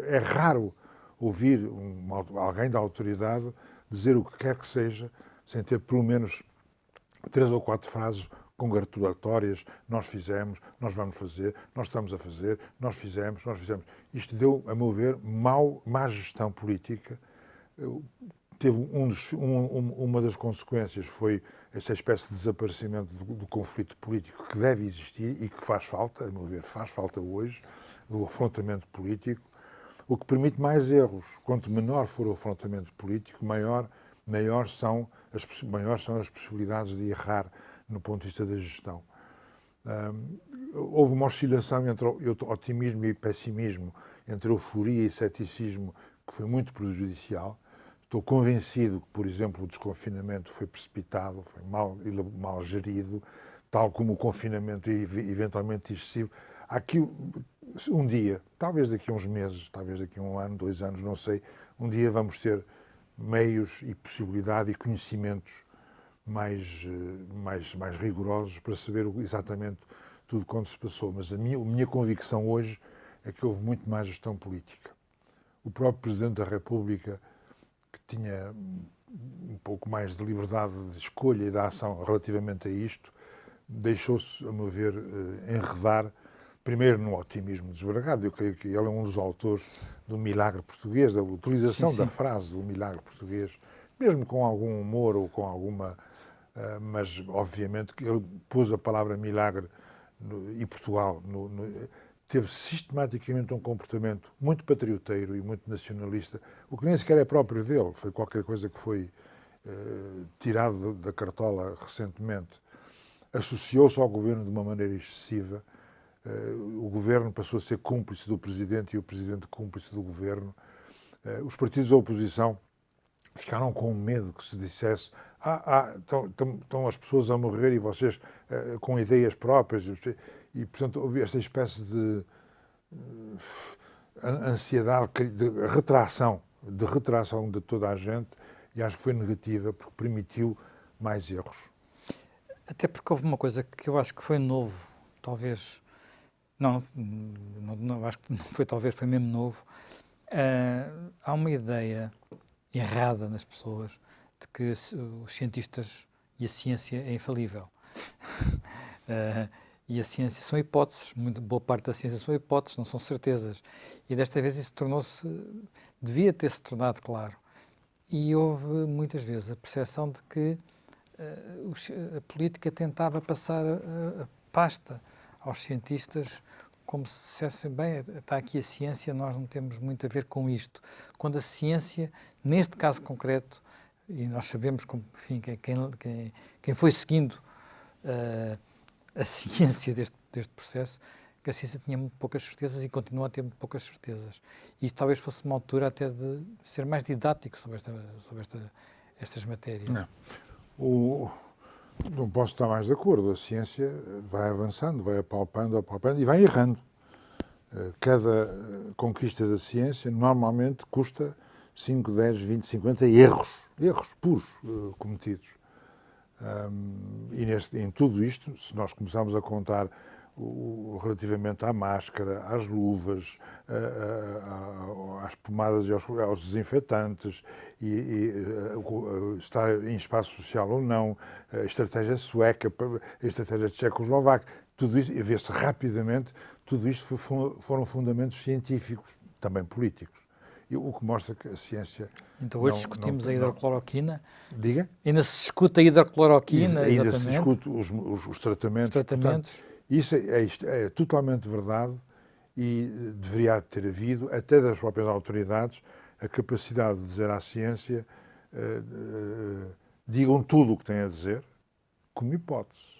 Speaker 2: É raro ouvir alguém da autoridade dizer o que quer que seja, sem ter pelo menos 3 ou 4 frases congratulatórias: nós fizemos, nós vamos fazer, nós estamos a fazer, nós fizemos. Isto deu, a meu ver, má gestão política. Uma das consequências foi esta espécie de desaparecimento do conflito político que deve existir e que faz falta, a meu ver, faz falta hoje, do afrontamento político, o que permite mais erros. Quanto menor for o afrontamento político, maior são as possibilidades de errar no ponto de vista da gestão. Houve uma oscilação entre otimismo e pessimismo, entre euforia e ceticismo, que foi muito prejudicial. Estou convencido que, por exemplo, o desconfinamento foi precipitado, foi mal gerido, tal como o confinamento eventualmente excessivo. Aqui, um dia, talvez daqui a uns meses, talvez daqui a 1 ano, 2 anos, não sei, um dia vamos ter meios e possibilidade e conhecimentos mais rigorosos para saber exatamente tudo quanto se passou. Mas a minha convicção hoje é que houve muito mais gestão política. O próprio Presidente da República, que tinha um pouco mais de liberdade de escolha e de ação relativamente a isto, deixou-se, a meu ver, enredar, primeiro no otimismo desbragado. Eu creio que ele é um dos autores do milagre português, da utilização da frase do milagre português, mesmo com algum humor ou com alguma... mas, obviamente, que ele pôs a palavra milagre e Portugal. Teve sistematicamente um comportamento muito patrioteiro e muito nacionalista, o que nem sequer é próprio dele. Foi qualquer coisa que foi tirado da cartola recentemente. Associou-se ao governo de uma maneira excessiva. O governo passou a ser cúmplice do Presidente e o Presidente cúmplice do governo. Os partidos da oposição ficaram com medo que se dissesse: estão as pessoas a morrer e vocês com ideias próprias. E, portanto, houve esta espécie de ansiedade, de retração de toda a gente, e acho que foi negativa, porque permitiu mais erros.
Speaker 1: Até porque houve uma coisa que eu acho que foi novo, talvez... Não, acho que não foi talvez, foi mesmo novo. Há uma ideia errada nas pessoas de que os cientistas e a ciência é infalível. E a ciência são hipóteses, muito boa parte da ciência são hipóteses, não são certezas. E desta vez isso devia ter-se tornado claro. E houve muitas vezes a percepção de que a política tentava passar a pasta aos cientistas, como se dissessem: bem, está aqui a ciência, nós não temos muito a ver com isto. Quando a ciência, neste caso concreto, e nós sabemos, enfim, quem foi seguindo a ciência deste procesto, que a ciência tinha muito poucas certezas e continua a ter muito poucas certezas. E isto talvez fosse uma altura até de ser mais didático sobre estas matérias.
Speaker 2: Não posso estar mais de acordo. A ciência vai avançando, vai apalpando e vai errando. Cada conquista da ciência normalmente custa 5, 10, 20, 50 erros puros cometidos. E em tudo isto, se nós começarmos a contar relativamente à máscara, às luvas, às pomadas e aos desinfetantes, estar em espaço social ou não, a estratégia sueca, a estratégia tchecoslovaca, tudo isso, e vê-se rapidamente, tudo isto foram fundamentos científicos, também políticos. E o que mostra que a ciência...
Speaker 1: Então hoje discutimos a hidrocloroquina.
Speaker 2: Diga?
Speaker 1: Ainda se discute a hidrocloroquina,
Speaker 2: ainda se discute os tratamentos.
Speaker 1: Tratamentos.
Speaker 2: Portanto, isso é totalmente verdade e deveria ter havido, até das próprias autoridades, a capacidade de dizer à ciência digam tudo o que têm a dizer, como hipótese.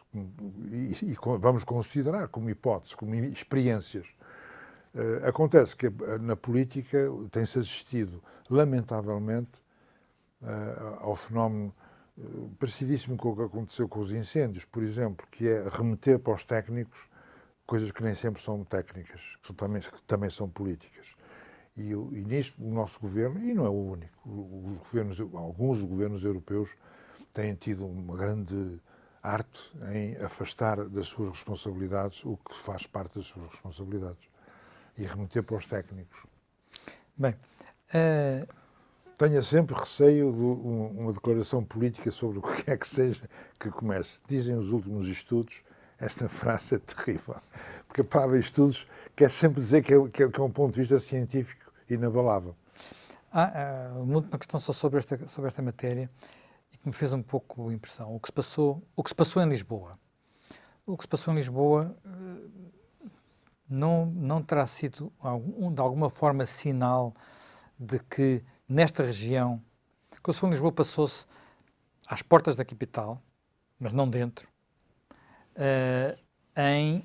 Speaker 2: E vamos considerar como hipótese, como experiências. Acontece que na política tem-se assistido, lamentavelmente, ao fenómeno parecidíssimo com o que aconteceu com os incêndios, por exemplo, que é remeter para os técnicos coisas que nem sempre são técnicas, que também são políticas. E nisto o nosso governo, e não é o único, alguns governos europeus têm tido uma grande arte em afastar das suas responsabilidades o que faz parte das suas responsabilidades e remeter para os técnicos.
Speaker 1: Bem,
Speaker 2: tenha sempre receio de uma declaração política sobre o que quer que seja que comece. Dizem os últimos estudos, esta frase é terrível, porque a palavra estudos quer sempre dizer que é um ponto de vista científico inabalável.
Speaker 1: Uma questão só sobre esta matéria e que me fez um pouco impressão. O que se passou em Lisboa. O que se passou em Lisboa não terá sido, de alguma forma, sinal de que nesta região, o que se passou em Lisboa passou-se às portas da capital, mas não dentro, em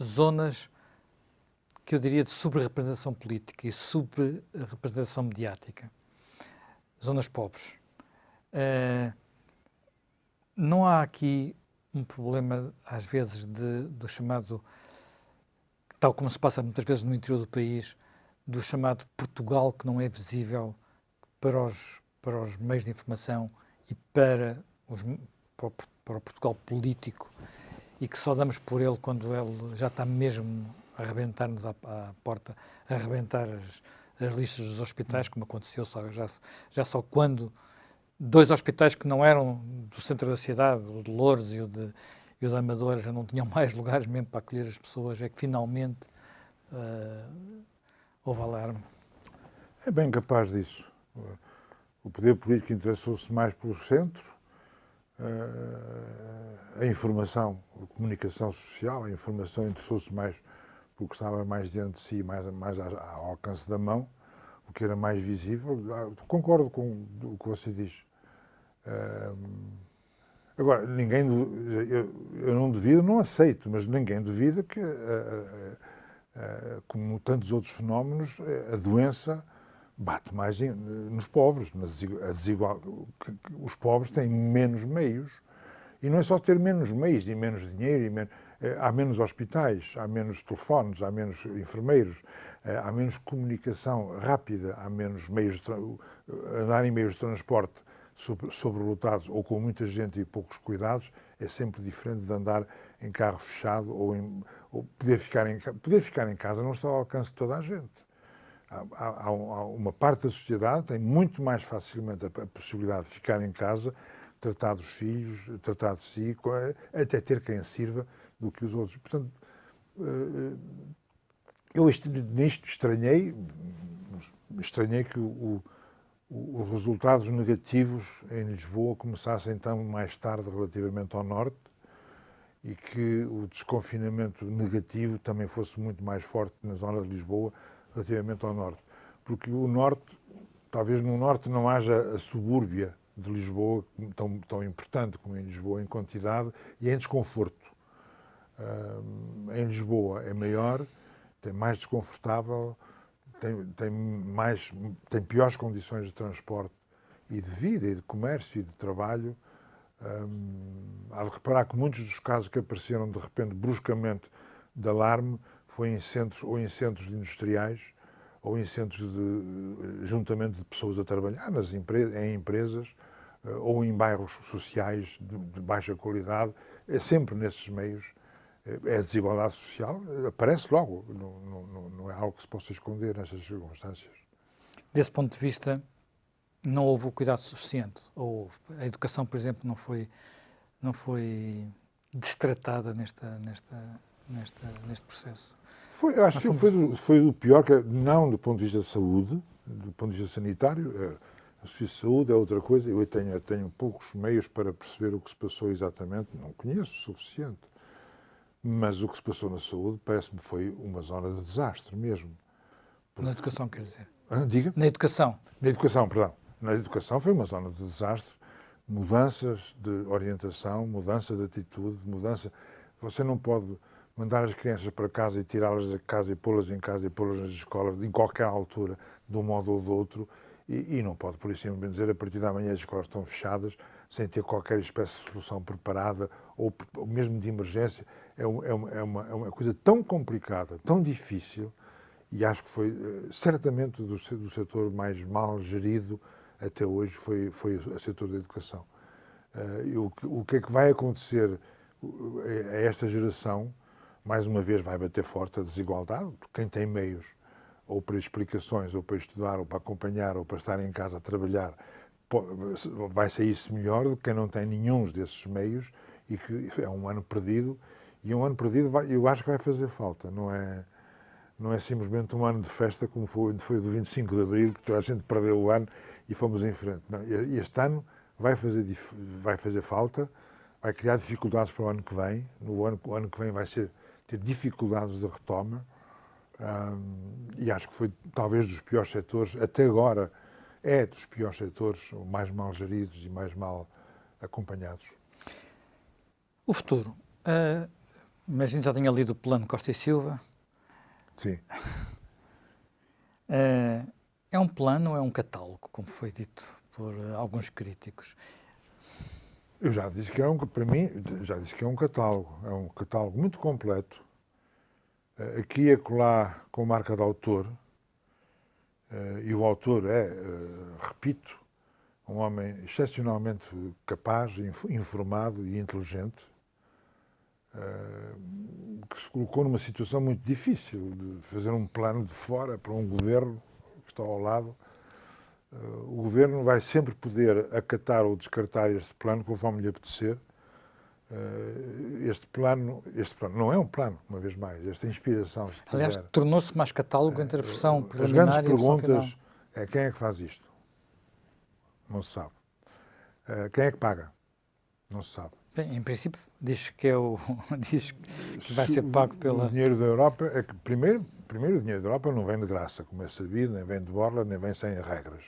Speaker 1: zonas que eu diria de sobre-representação política e sobre-representação mediática. Zonas pobres. Não há aqui um problema, às vezes, do chamado, tal como se passa muitas vezes no interior do país, do chamado Portugal que não é visível para os meios de informação e para o Portugal político e que só damos por ele quando ele já está mesmo a arrebentar-nos à porta, a arrebentar as listas dos hospitais, como aconteceu já só quando 2 hospitais que não eram do centro da cidade, o de Loures e o de Amadora, já não tinham mais lugares mesmo para acolher as pessoas, é que finalmente houve alarme.
Speaker 2: É bem capaz disso. O poder político interessou-se mais pelos centros, a informação, a comunicação social, a informação interessou-se mais porque estava mais dentro de si, mais ao alcance da mão, o que era mais visível. Concordo com o que você diz. Agora, eu não duvido, não aceito, mas ninguém duvida que, como tantos outros fenómenos, a doença bate mais nos pobres. Os pobres têm menos meios, e não é só ter menos meios e menos dinheiro, há menos hospitais, há menos telefones, há menos enfermeiros, há menos comunicação rápida, há menos meios andar em meios de transporte sobrelotados ou com muita gente e poucos cuidados é sempre diferente de andar em carro fechado ou poder ficar em casa não está ao alcance de toda a gente. Há uma parte da sociedade que tem muito mais facilmente a possibilidade de ficar em casa, tratar dos filhos, tratar de si, até ter quem sirva, do que os outros. Portanto, eu nisto estranhei que os resultados negativos em Lisboa começassem tão mais tarde relativamente ao norte e que o desconfinamento negativo também fosse muito mais forte na zona de Lisboa relativamente ao norte. Porque o norte, talvez no norte não haja a subúrbia de Lisboa tão importante como em Lisboa em quantidade e em desconforto. Em Lisboa é maior, tem mais desconfortável, tem piores condições de transporte e de vida, e de comércio e de trabalho. Há de reparar que muitos dos casos que apareceram de repente, bruscamente, de alarme, foi em centros industriais ou em centros de juntamento de pessoas a trabalhar em empresas ou em bairros sociais de baixa qualidade. É sempre nesses meios É a desigualdade social, aparece logo, não é algo que se possa esconder nestas circunstâncias.
Speaker 1: Desse ponto de vista, não houve o cuidado suficiente. Ou houve. A educação, por exemplo, não foi destratada neste processo.
Speaker 2: Eu acho que foi do pior, não do ponto de vista da saúde, do ponto de vista sanitário. A Serviço de Saúde é outra coisa. Eu tenho poucos meios para perceber o que se passou exatamente. Não conheço o suficiente. Mas o que se passou na saúde parece-me foi uma zona de desastre mesmo.
Speaker 1: Na educação, quer dizer.
Speaker 2: Diga?
Speaker 1: Na educação.
Speaker 2: Na educação, perdão. Na educação foi uma zona de desastre. Mudanças de orientação, mudança de atitude, mudança... Você não pode mandar as crianças para casa e tirá-las da casa e pô-las em casa e pô-las nas escolas, em qualquer altura, de um modo ou do outro, e não pode, por isso, simplesmente dizer a partir da manhã as escolas estão fechadas, sem ter qualquer espécie de solução preparada, ou mesmo de emergência. É uma coisa tão complicada, tão difícil, e acho que foi, certamente, do setor mais mal gerido até hoje, foi o setor da educação. O que é que vai acontecer a esta geração? Mais uma vez vai bater forte a desigualdade, porque quem tem meios, ou para explicações, ou para estudar, ou para acompanhar, ou para estar em casa a trabalhar, vai sair-se melhor do que quem não tem nenhum desses meios, e que é um ano perdido, e um ano perdido eu acho que vai fazer falta, não é simplesmente um ano de festa como foi do 25 de Abril, que toda a gente perdeu o ano e fomos em frente. Não, este ano vai fazer falta, vai criar dificuldades para o ano que vem, o ano que vem vai ter dificuldades de retoma, e acho que foi talvez dos piores setores, até agora é dos piores setores, mais mal geridos e mais mal acompanhados.
Speaker 1: O futuro. Imagino já tinha lido o plano Costa e Silva.
Speaker 2: Sim.
Speaker 1: É um plano ou é um catálogo, como foi dito por alguns críticos?
Speaker 2: Eu já disse que para mim, já disse que é um catálogo muito completo, aqui e acolá com marca de autor, e o autor repito, um homem excepcionalmente capaz, informado e inteligente, que se colocou numa situação muito difícil de fazer um plano de fora para um governo que está ao lado. O governo vai sempre poder acatar ou descartar este plano conforme lhe apetecer. Este plano não é um plano, uma vez mais, esta inspiração.
Speaker 1: Aliás, tornou-se mais catálogo entre a versão
Speaker 2: As
Speaker 1: preliminar
Speaker 2: grandes
Speaker 1: e a versão final.
Speaker 2: perguntas é quem é que faz isto? Não se sabe. Quem é que paga? Não se sabe.
Speaker 1: Bem, em princípio, diz que vai ser pago pela...
Speaker 2: O dinheiro da Europa é que, primeiro o dinheiro da Europa não vem de graça, como é sabido, nem vem de borla, nem vem sem regras.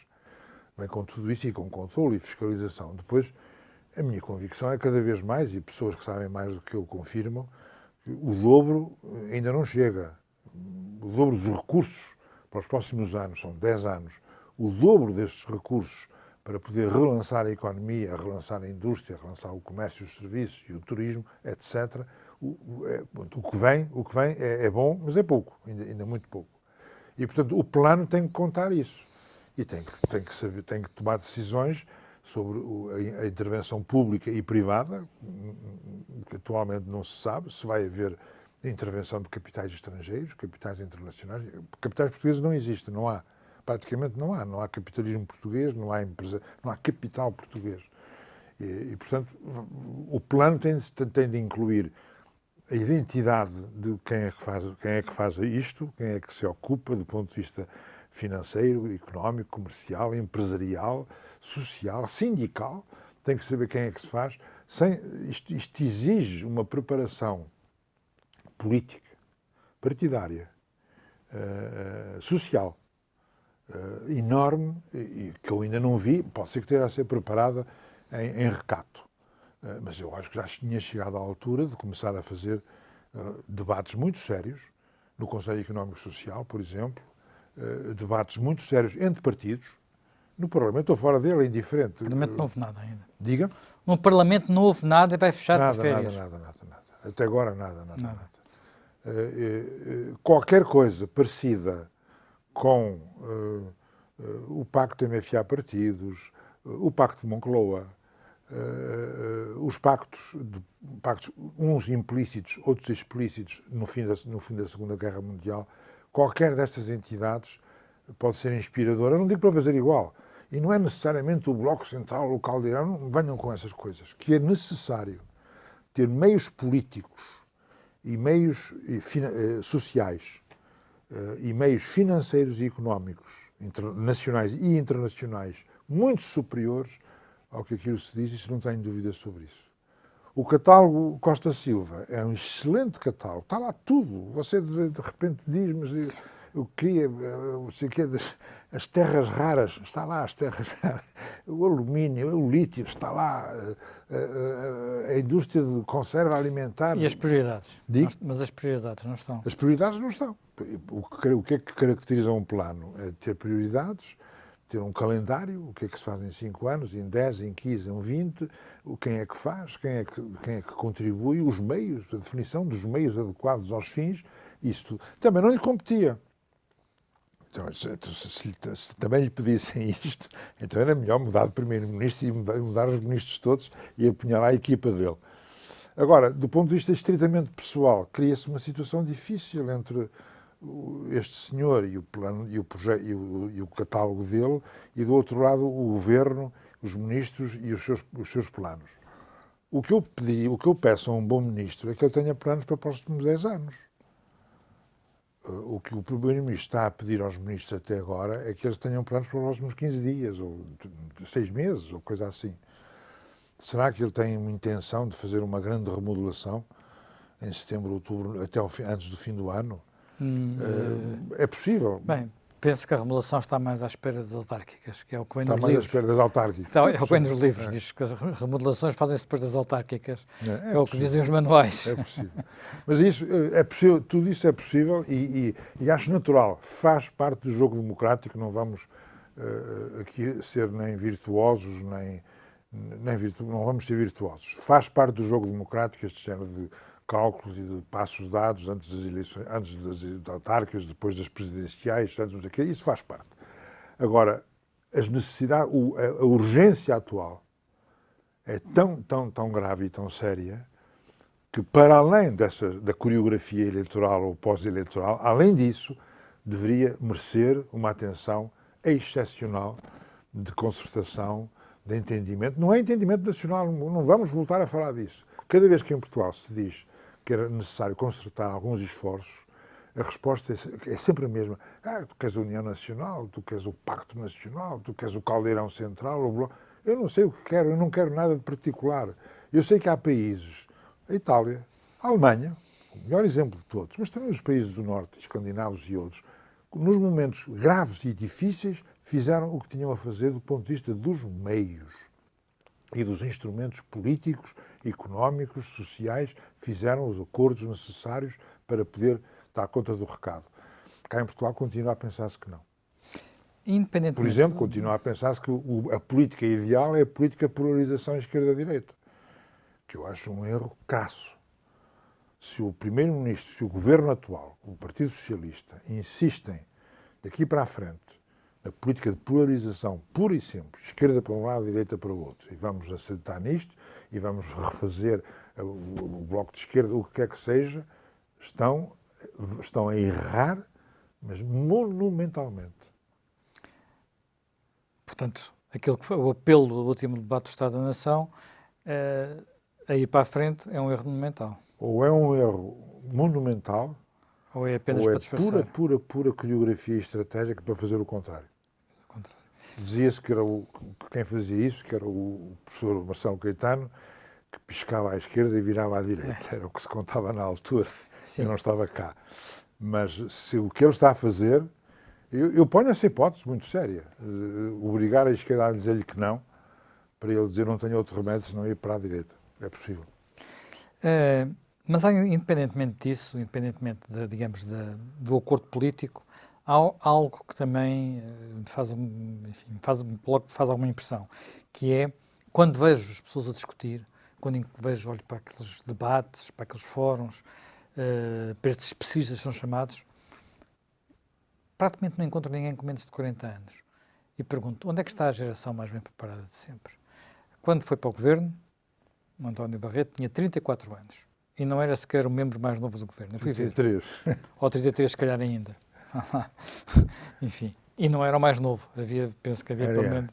Speaker 2: Vem com tudo isso e com controle e fiscalização. Depois, a minha convicção é cada vez mais, e pessoas que sabem mais do que eu confirmam, que o dobro ainda não chega. O dobro dos recursos para os próximos anos, são 10 anos, o dobro destes recursos para poder relançar a economia, relançar a indústria, relançar o comércio, os serviços e o turismo, etc. O que vem é bom, mas é pouco, ainda muito pouco. E, portanto, o plano tem que contar isso. E tem que tomar decisões sobre a intervenção pública e privada, que atualmente não se sabe se vai haver intervenção de capitais estrangeiros, capitais internacionais. Capitais portugueses não existem, não há. Praticamente não há capitalismo português, não há capital português. E, portanto, o plano tem de incluir a identidade de quem é que faz isto, quem é que se ocupa do ponto de vista financeiro, económico, comercial, empresarial, social, sindical, tem que saber quem é que se faz. Isto exige uma preparação política, partidária, social, enorme, e que eu ainda não vi, pode ser que tenha a ser preparada em recato. Mas eu acho que já tinha chegado à altura de começar a fazer debates muito sérios, no Conselho Económico e Social, por exemplo, debates muito sérios entre partidos. No Parlamento ou fora dele é indiferente.
Speaker 1: No Parlamento não houve nada ainda.
Speaker 2: Diga?
Speaker 1: No Parlamento não houve nada e vai fechar para férias.
Speaker 2: Nada. Até agora nada. Qualquer coisa parecida com o Pacto MFA Partidos, o Pacto de Moncloa, os pactos, uns implícitos, outros explícitos, no fim da Segunda Guerra Mundial, qualquer destas entidades pode ser inspiradora. Eu não digo para fazer igual. E não é necessariamente o Bloco Central, o Caldeirão, não venham com essas coisas. Que é necessário ter meios políticos e meios sociais e meios financeiros e económicos, nacionais e internacionais, muito superiores ao que aquilo se diz, e se não tenho dúvidas sobre isso. O catálogo Costa Silva é um excelente catálogo, está lá tudo. Você de repente diz, mas eu queria, não sei o quê, as terras raras, está lá as terras raras, o alumínio, o lítio, está lá, a indústria de conserva alimentar.
Speaker 1: E as prioridades?
Speaker 2: Digo?
Speaker 1: Mas as prioridades não estão.
Speaker 2: As prioridades não estão. O que é que caracteriza um plano? É ter prioridades, ter um calendário, o que é que se faz em 5 anos, em 10, em 15, em 20, quem é que faz, quem é que contribui, os meios, a definição dos meios adequados aos fins, isso tudo. Também não lhe competia. Então, se também lhe pedissem isto, então era melhor mudar de primeiro-ministro e mudar os ministros todos e apunhalar a equipa dele. Agora, do ponto de vista estritamente pessoal, cria-se uma situação difícil entre este senhor e o plano e o projeto e o catálogo dele, e do outro lado o governo, os ministros e os seus planos. O que eu peço a um bom ministro é que ele tenha planos para os próximos 10 anos. O que o primeiro-ministro está a pedir aos ministros até agora é que eles tenham planos para os próximos 15 dias, ou 6 meses, ou coisa assim. Será que ele tem uma intenção de fazer uma grande remodelação em setembro, outubro, até antes do fim do ano? É possível.
Speaker 1: Bem, penso que a remodelação está mais à espera das autárquicas, que é o que vem nos livros.
Speaker 2: Está mais à espera das autárquicas.
Speaker 1: Então, é o que vem nos livros, diz que as remodelações fazem-se depois das autárquicas. É o que dizem os manuais.
Speaker 2: É possível. Mas isso é possível, tudo isso é possível e acho natural. Faz parte do jogo democrático, não vamos aqui ser nem virtuosos, não vamos ser virtuosos. Faz parte do jogo democrático este género de cálculos e de passos dados antes das eleições, antes das autárquicas, depois das presidenciais, antes do que isso faz parte. Agora, as necessidades, a urgência atual é tão grave e tão séria que, para além da coreografia eleitoral ou pós-eleitoral, além disso, deveria merecer uma atenção excepcional de concertação, de entendimento. Não é entendimento nacional, não vamos voltar a falar disso. Cada vez que em Portugal se diz que era necessário concertar alguns esforços, a resposta é sempre a mesma. Tu queres a União Nacional, tu queres o Pacto Nacional, tu queres o Caldeirão Central, o Bloco. Eu não sei o que quero, eu não quero nada de particular. Eu sei que há países, a Itália, a Alemanha, o melhor exemplo de todos, mas também os países do Norte, escandinavos e outros, nos momentos graves e difíceis, fizeram o que tinham a fazer do ponto de vista dos meios e dos instrumentos políticos, económicos, sociais, fizeram os acordos necessários para poder dar conta do recado. Cá em Portugal continua a pensar-se que não. Por exemplo, continua a pensar-se que a política ideal é a política de polarização esquerda-direita, que eu acho um erro crasso. Se o primeiro-ministro, se o governo atual, o Partido Socialista, insistem daqui para a frente na política de polarização pura e simples, esquerda para um lado, direita para o outro, e vamos aceitar nisto, e vamos refazer o bloco de esquerda, o que quer que seja, estão a errar, mas monumentalmente.
Speaker 1: Portanto, aquilo que foi o apelo do último debate do Estado da Nação, a ir para a frente, é um erro monumental.
Speaker 2: Ou é um erro monumental,
Speaker 1: ou é apenas
Speaker 2: ou
Speaker 1: para disfarçar.
Speaker 2: pura coreografia estratégica para fazer o contrário. Dizia-se que quem fazia isso, que era o professor Marcelo Caetano, que piscava à esquerda e virava à direita. Era o que se contava na altura. Sim. Eu não estava cá. Mas se o que ele está a fazer, eu ponho essa hipótese muito séria. Obrigar a esquerda a dizer-lhe que não, para ele dizer não tenho outro remédio senão ir para a direita. É possível.
Speaker 1: Mas independentemente disso, independentemente do acordo político, há algo que também faz alguma impressão, que é, quando vejo as pessoas a discutir, quando olho para aqueles debates, para aqueles fóruns, para estes especialistas que são chamados, praticamente não encontro ninguém com menos de 40 anos. E pergunto, onde é que está a geração mais bem preparada de sempre? quando foi para o governo, o António Barreto tinha 34 anos e não era sequer o membro mais novo do governo. Eu fui ver.
Speaker 2: 33.
Speaker 1: Ou 33, se calhar ainda. Enfim. E não era o mais novo. Penso que havia pelo menos...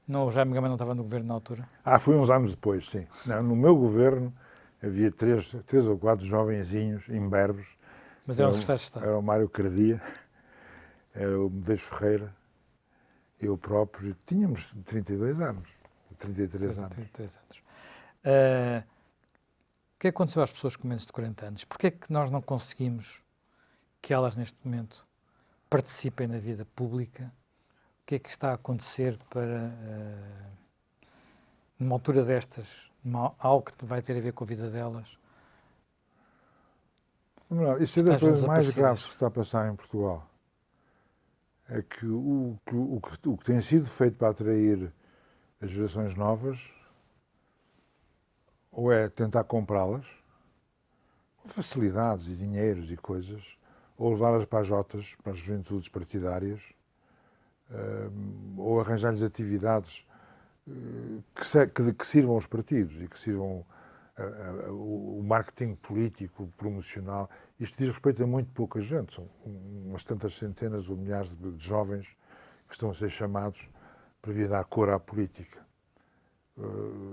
Speaker 1: Não, o Jaime Gama não estava no governo na altura.
Speaker 2: Foi uns anos depois, sim. Não, no meu governo havia três ou quatro jovenzinhos, imberbes.
Speaker 1: Mas eram secretários de Estado.
Speaker 2: Era o Mário Cardia, era o Medeiros Ferreira, eu próprio. Tínhamos 32 anos, 33 anos.
Speaker 1: 33 anos. O que aconteceu às pessoas com menos de 40 anos? Porquê é que nós não conseguimos que elas, neste momento, participem na vida pública? O que é que está a acontecer para, numa altura destas, algo que vai ter a ver com a vida delas?
Speaker 2: Não, isso é das coisas mais graves que está a passar em Portugal. É que o que tem sido feito para atrair as gerações novas ou é tentar comprá-las com facilidades e dinheiros e coisas, ou levá-las para as jotas, para as juventudes partidárias, ou arranjar-lhes atividades que sirvam aos partidos e que sirvam o marketing político, promocional. Isto diz respeito a muito pouca gente, são umas tantas centenas ou milhares de jovens que estão a ser chamados para vir dar cor à política.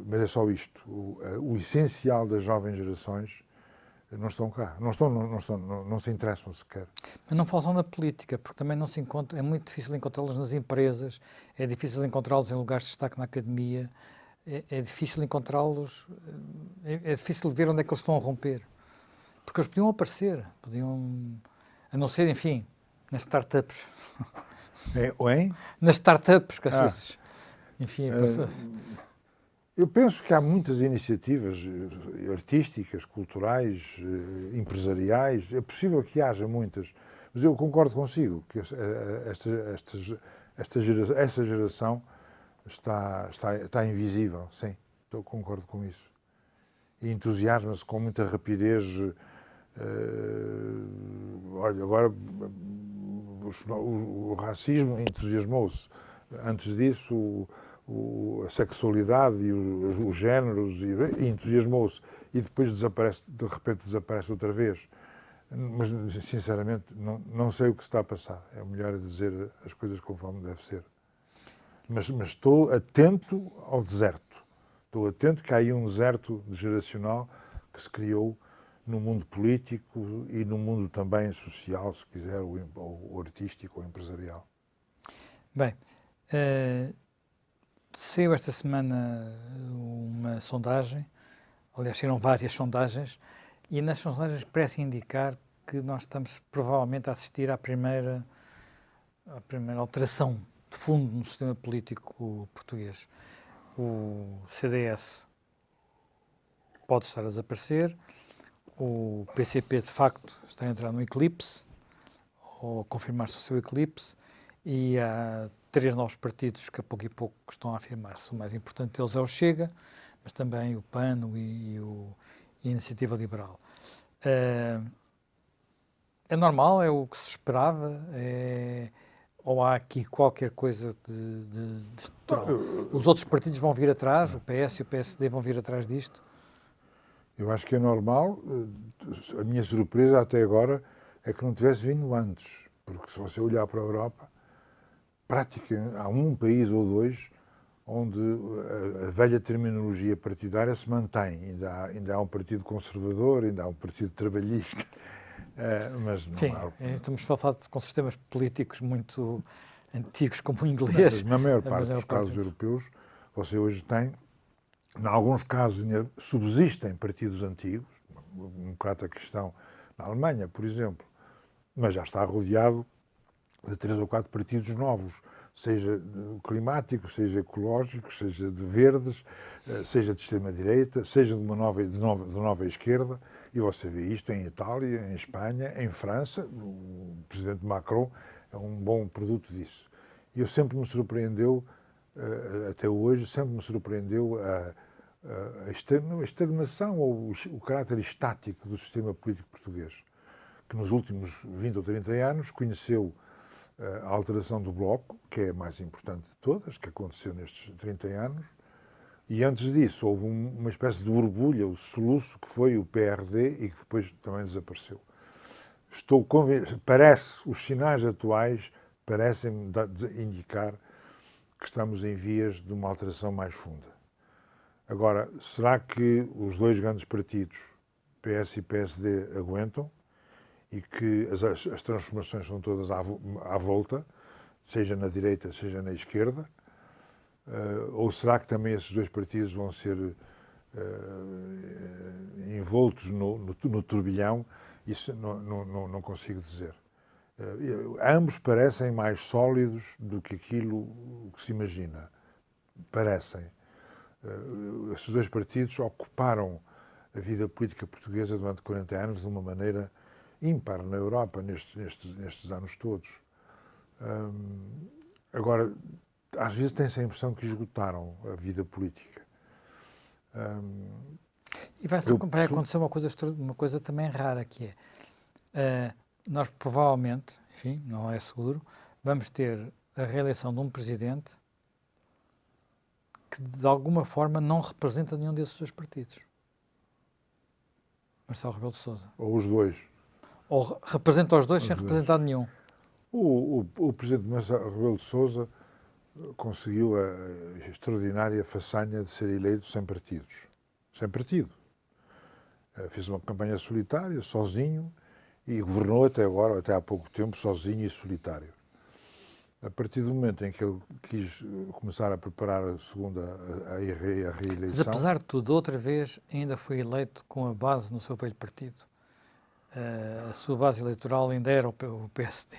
Speaker 2: Mas é só isto. O essencial das jovens gerações não estão cá, não se interessam sequer.
Speaker 1: Mas não falam na política, porque também não se encontra, é muito difícil encontrá-los nas empresas, é difícil encontrá-los em lugares de destaque na academia, é difícil encontrá-los, é difícil ver onde é que eles estão a romper. Porque eles podiam aparecer, a não ser, enfim, nas startups.
Speaker 2: Hein?
Speaker 1: Nas startups, que às vezes, enfim,
Speaker 2: eu penso que há muitas iniciativas artísticas, culturais, empresariais. É possível que haja muitas, mas eu concordo consigo que essa geração está invisível. Sim, concordo com isso. E entusiasma-se com muita rapidez. Olha, agora o racismo entusiasmou-se. Antes disso, a sexualidade e os géneros, e entusiasmou-se, e depois de repente desaparece outra vez. Mas, sinceramente, não sei o que se está a passar. É melhor dizer as coisas conforme deve ser. Mas estou atento ao deserto. Estou atento que há aí um deserto geracional que se criou no mundo político e no mundo também social, se quiser, ou artístico ou empresarial.
Speaker 1: Bem, saiu esta semana uma sondagem, aliás, saíram várias sondagens, e nas sondagens parece indicar que nós estamos provavelmente a assistir à primeira alteração de fundo no sistema político português. O CDS pode estar a desaparecer, o PCP de facto está a entrar no eclipse, ou a confirmar-se o seu eclipse, e há 3 novos partidos que a pouco e pouco estão a afirmar-se. O mais importante deles é o Chega, mas também o PAN e a Iniciativa Liberal. É normal? É o que se esperava? Ou há aqui qualquer coisa de estrutural? Os outros partidos vão vir atrás? O PS e o PSD vão vir atrás disto?
Speaker 2: Eu acho que é normal. A minha surpresa até agora é que não tivesse vindo antes. Porque se você olhar para a Europa, há um país ou dois onde a velha terminologia partidária se mantém. Ainda há um partido conservador, ainda há um partido trabalhista, mas não
Speaker 1: Sim,
Speaker 2: há...
Speaker 1: estamos a falar com sistemas políticos muito antigos, como o inglês.
Speaker 2: Na maior parte dos casos europeus, você hoje tem, em alguns casos ainda subsistem partidos antigos, o democrata cristão na Alemanha, por exemplo, mas já está rodeado de 3 ou 4 partidos novos, seja climáticos, seja ecológicos, seja de verdes, seja de extrema-direita, seja de nova esquerda, e você vê isto em Itália, em Espanha, em França. O presidente Macron é um bom produto disso. E eu sempre me surpreendeu, até hoje, a estagnação ou o caráter estático do sistema político português, que nos últimos 20 ou 30 anos conheceu a alteração do Bloco, que é a mais importante de todas, que aconteceu nestes 30 anos, E antes disso houve uma espécie de borbulha, o soluço, que foi o PRD e que depois também desapareceu. Estou convencido, os sinais atuais parecem-me indicar que estamos em vias de uma alteração mais funda. Agora, será que os dois grandes partidos, PS e PSD, aguentam e que as transformações são todas à volta, seja na direita, seja na esquerda? Ou será que também esses dois partidos vão ser envoltos no turbilhão? Isso não consigo dizer. Ambos parecem mais sólidos do que aquilo que se imagina. Parecem. Esses dois partidos ocuparam a vida política portuguesa durante 40 anos de uma maneira ímpar na Europa nestes anos todos. Agora, às vezes tem-se a impressão que esgotaram a vida política.
Speaker 1: E vai acontecer uma coisa também rara, que é, nós provavelmente, enfim, não é seguro, vamos ter a reeleição de um presidente que de alguma forma não representa nenhum desses dois partidos. Marcelo Rebelo de Sousa.
Speaker 2: Ou os dois.
Speaker 1: Ou representa os dois sem representar nenhum.
Speaker 2: O presidente Marcelo Rebelo de Sousa conseguiu a extraordinária façanha de ser eleito sem partidos. Sem partido. Fez uma campanha solitária, sozinho, e governou até agora, até há pouco tempo, sozinho e solitário. A partir do momento em que ele quis começar a preparar a reeleição...
Speaker 1: Mas apesar de tudo, outra vez ainda foi eleito com a base no seu velho partido. A sua base eleitoral ainda era o PSD.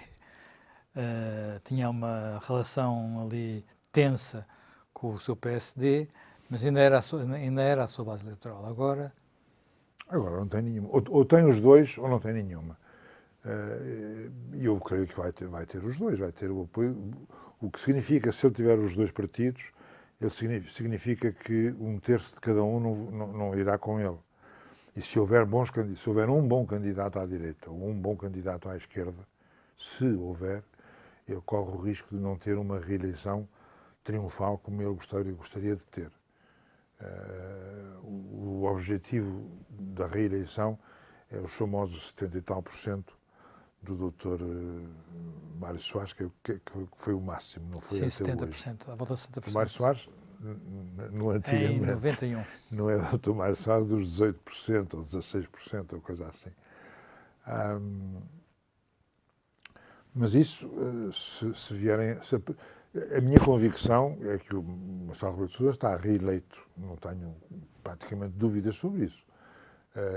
Speaker 1: Tinha uma relação ali tensa com o seu PSD, mas ainda era a sua base eleitoral. Agora
Speaker 2: não tem nenhuma. Ou tem os dois ou não tem nenhuma. E eu creio que vai ter os dois, vai ter o apoio. O que significa, se ele tiver os dois partidos, significa que um terço de cada um não irá com ele. E se houver um bom candidato à direita ou um bom candidato à esquerda, se houver, ele corre o risco de não ter uma reeleição triunfal como ele gostaria de ter. O objetivo da reeleição é os famosos 70 e tal % do Dr. Mário Soares, que foi o máximo, não foi
Speaker 1: sim,
Speaker 2: até
Speaker 1: 70%,
Speaker 2: hoje.
Speaker 1: A volta de 70%.
Speaker 2: O Mário Soares, antigamente,
Speaker 1: em 91.
Speaker 2: não é o Dr. Mário Soares dos 18% ou 16% ou coisa assim. Mas isso, se vierem... A minha convicção é que o Marcelo Rebelo de Sousa está reeleito, não tenho praticamente dúvidas sobre isso.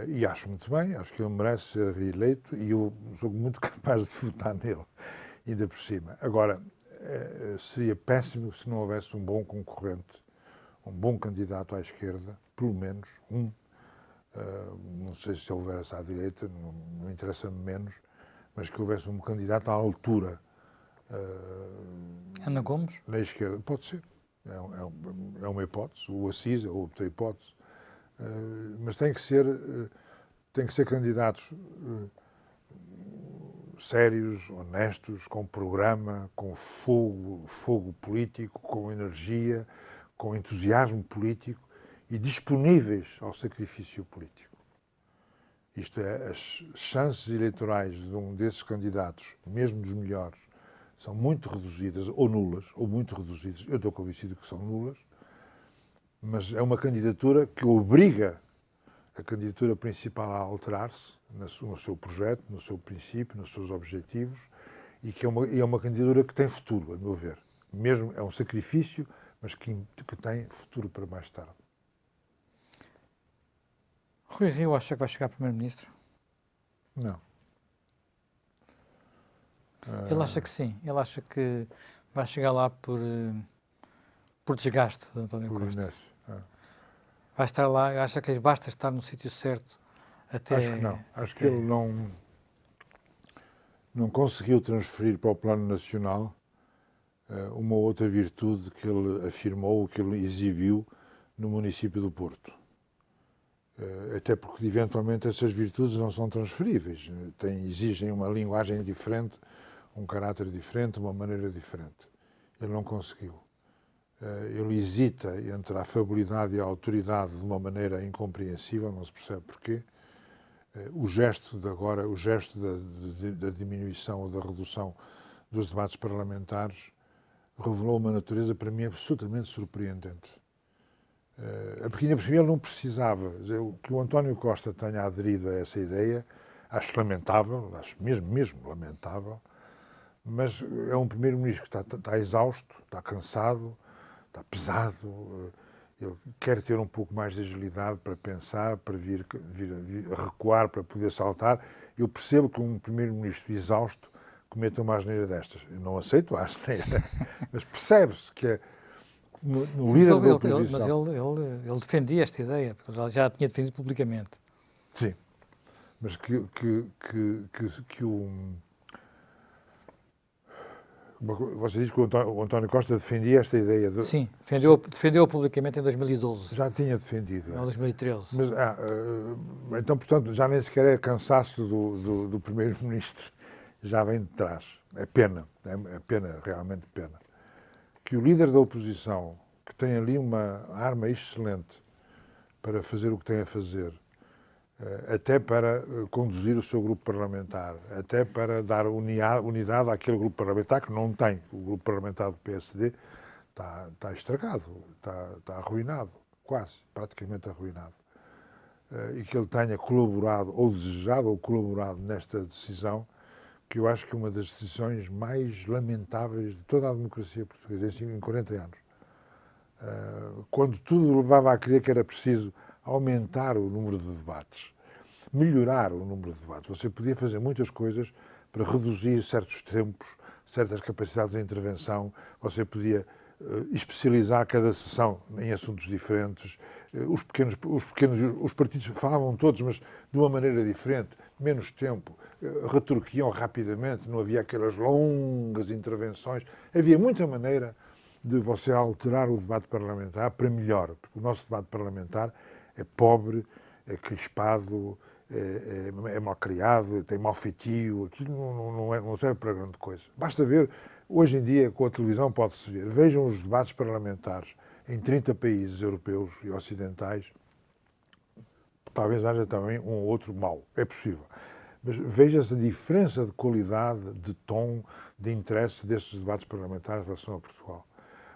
Speaker 2: E acho muito bem, acho que ele merece ser reeleito e eu sou muito capaz de votar nele, ainda por cima. Agora, seria péssimo se não houvesse um bom concorrente, um bom candidato à esquerda, pelo menos um. Não sei se houver essa à direita, não interessa-me menos, mas que houvesse um candidato à altura.
Speaker 1: Ana Gomes?
Speaker 2: Na esquerda, pode ser. É uma hipótese. O Assis é outra hipótese. Mas tem que ser candidatos sérios, honestos, com programa, com fogo político, com energia, com entusiasmo político e disponíveis ao sacrifício político. Isto é, as chances eleitorais de um desses candidatos, mesmo dos melhores, são muito reduzidas, ou nulas, ou muito reduzidas. Eu estou convencido que são nulas, mas é uma candidatura que obriga a candidatura principal a alterar-se no seu projeto, no seu princípio, nos seus objetivos, e que é uma candidatura que tem futuro, a meu ver. Mesmo é um sacrifício, mas que tem futuro para mais tarde.
Speaker 1: Rui Rio acha que vai chegar Primeiro-Ministro?
Speaker 2: Não.
Speaker 1: Ele acha que sim. Ele acha que vai chegar lá por desgaste de António Costa. Vai estar lá, acha que lhe basta estar no sítio certo até...
Speaker 2: Acho que não. Acho que ele não conseguiu transferir para o plano nacional uma outra virtude que ele afirmou, que ele exibiu no município do Porto. Até porque, eventualmente, essas virtudes não são transferíveis. Exigem uma linguagem diferente, um caráter diferente, uma maneira diferente. Ele não conseguiu. ele hesita entre a afabilidade e a autoridade de uma maneira incompreensível, não se percebe porquê. O gesto da diminuição ou da redução dos debates parlamentares revelou uma natureza, para mim, absolutamente surpreendente. Porque ainda por cima ele não precisava. Que o António Costa tenha aderido a essa ideia, acho lamentável, acho mesmo lamentável, mas é um primeiro-ministro que está exausto, está cansado, está pesado, ele quer ter um pouco mais de agilidade para pensar, para vir a recuar, para poder saltar. Eu percebo que um primeiro-ministro exausto cometa uma asneira destas. Eu não aceito a asneira, mas percebe-se que no líder da oposição...
Speaker 1: Mas ele defendia esta ideia, porque ele já a tinha defendido publicamente.
Speaker 2: Sim, mas que o... Você diz que o António Costa defendia esta ideia de...
Speaker 1: Sim, defendeu publicamente em 2012.
Speaker 2: Já tinha defendido.
Speaker 1: Em 2013.
Speaker 2: Mas, então, portanto, já nem sequer é cansaço do primeiro-ministro. Já vem de trás. É pena, realmente pena. Que o líder da oposição, que tem ali uma arma excelente para fazer o que tem a fazer, até para conduzir o seu grupo parlamentar, até para dar unidade àquele grupo parlamentar que não tem. O grupo parlamentar do PSD está estragado, está arruinado, quase, praticamente arruinado. E que ele tenha colaborado, ou desejado, ou colaborado nesta decisão, que eu acho que é uma das decisões mais lamentáveis de toda a democracia portuguesa, em 40 anos. Quando tudo levava a crer que era preciso aumentar o número de debates, melhorar o número de debates. Você podia fazer muitas coisas para reduzir certos tempos, certas capacidades de intervenção, você podia especializar cada sessão em assuntos diferentes. Os partidos falavam todos, mas de uma maneira diferente, menos tempo, retorquiam rapidamente, não havia aquelas longas intervenções. Havia muita maneira de você alterar o debate parlamentar para melhor, porque o nosso debate parlamentar é pobre, é crispado, é mal criado, tem mau feitio, aquilo não serve para grande coisa. Basta ver, hoje em dia, com a televisão pode-se ver, vejam os debates parlamentares em 30 países europeus e ocidentais, talvez haja também um ou outro mau, é possível. Mas veja-se a diferença de qualidade, de tom, de interesse destes debates parlamentares em relação a Portugal.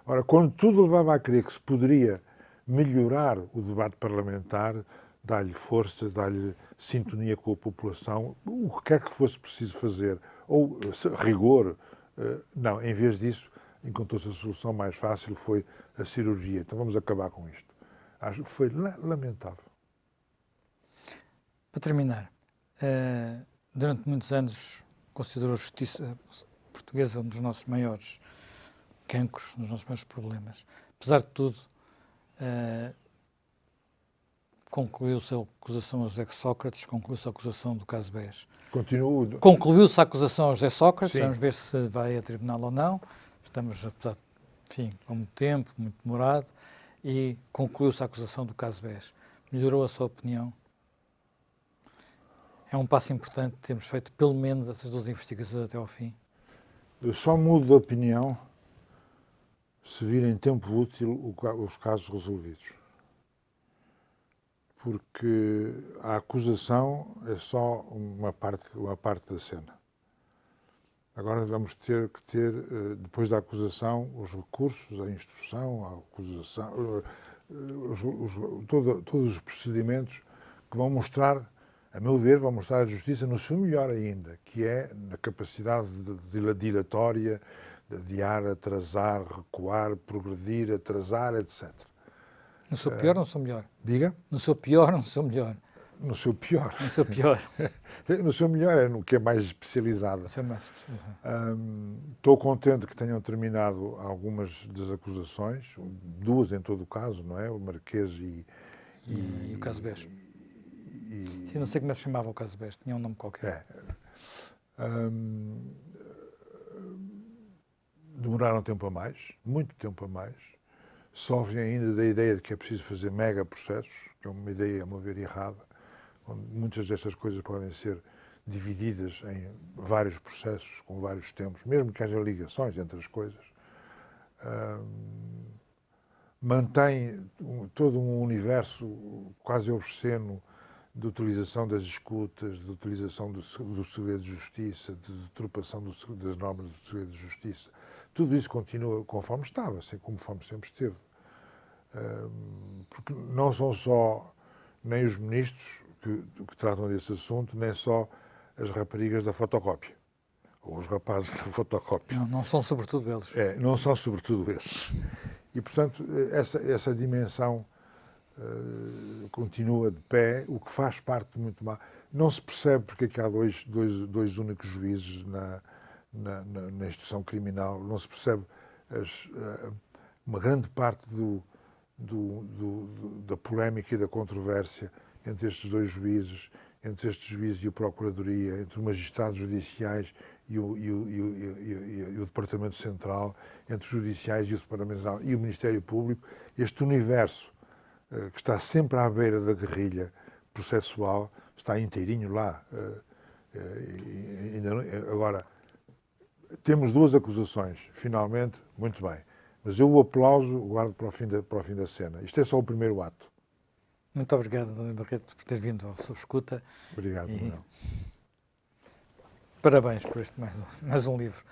Speaker 2: Ora, quando tudo levava a crer que se poderia melhorar o debate parlamentar, dar-lhe força, dar-lhe sintonia com a população, o que quer que fosse preciso fazer, ou rigor, não, em vez disso, encontrou-se a solução mais fácil, foi a cirurgia. Então vamos acabar com isto. Acho que foi lamentável.
Speaker 1: Para terminar, durante muitos anos considerou a justiça portuguesa um dos nossos maiores cancros, um dos nossos maiores problemas. Apesar de tudo, concluiu-se a acusação a José Sócrates, concluiu-se a acusação do caso BES. Concluiu-se a acusação a José Sócrates, sim. Vamos ver se vai a tribunal ou não. Estamos, apesar de, com muito tempo, muito demorado, e concluiu-se a acusação do caso BES. Melhorou a sua opinião? É um passo importante termos feito pelo menos essas duas investigações até ao fim?
Speaker 2: Eu só mudo de opinião se vir em tempo útil os casos resolvidos. Porque a acusação é só uma parte da cena. Agora vamos ter que ter, depois da acusação, os recursos, a instrução, a acusação, todos os procedimentos que vão mostrar, a meu ver, vão mostrar a justiça no seu melhor ainda, que é na capacidade dilatória, de adiar, atrasar, recuar, progredir, atrasar, etc.
Speaker 1: No seu pior ou no seu melhor?
Speaker 2: Diga?
Speaker 1: No seu pior ou no seu melhor?
Speaker 2: No seu pior.
Speaker 1: No seu pior.
Speaker 2: No seu melhor é no que é mais especializado. Estou contente que tenham terminado algumas das acusações, duas em todo o caso, não é? O Marquês e
Speaker 1: o caso BES. Sim, não sei como se chamava o caso BES, tinha um nome qualquer.
Speaker 2: Demoraram tempo a mais, muito tempo a mais. Sofrem ainda da ideia de que é preciso fazer mega processos, que é uma ideia, a meu ver, errada, onde muitas destas coisas podem ser divididas em vários processos, com vários tempos, mesmo que haja ligações entre as coisas. mantém todo um universo quase obsceno de utilização das escutas, de utilização do segredo de justiça, de deturpação das normas do segredo de justiça. Tudo isso continua conforme estava, assim, conforme sempre esteve. Porque não são só nem os ministros que tratam desse assunto, nem só as raparigas da fotocópia, ou os rapazes da fotocópia.
Speaker 1: Não são sobretudo eles.
Speaker 2: Não são sobretudo esses. E, portanto, essa dimensão continua de pé, o que faz parte muito mal. Não se percebe porque é que há dois únicos juízes na instituição criminal, não se percebe uma grande parte da polémica e da controvérsia entre estes dois juízes, entre estes juízes e a Procuradoria, entre os magistrados judiciais e o Departamento Central, entre os judiciais e o Departamento Central e o Ministério Público, este universo que está sempre à beira da guerrilha processual, está inteirinho lá. Agora, temos duas acusações, finalmente, muito bem. Mas eu o aplauso guardo para o fim da cena. Isto é só o primeiro ato.
Speaker 1: Muito obrigado, António Barreto, por ter vindo ao Sob Escuta.
Speaker 2: Obrigado, Manuel.
Speaker 1: Parabéns por este mais um livro.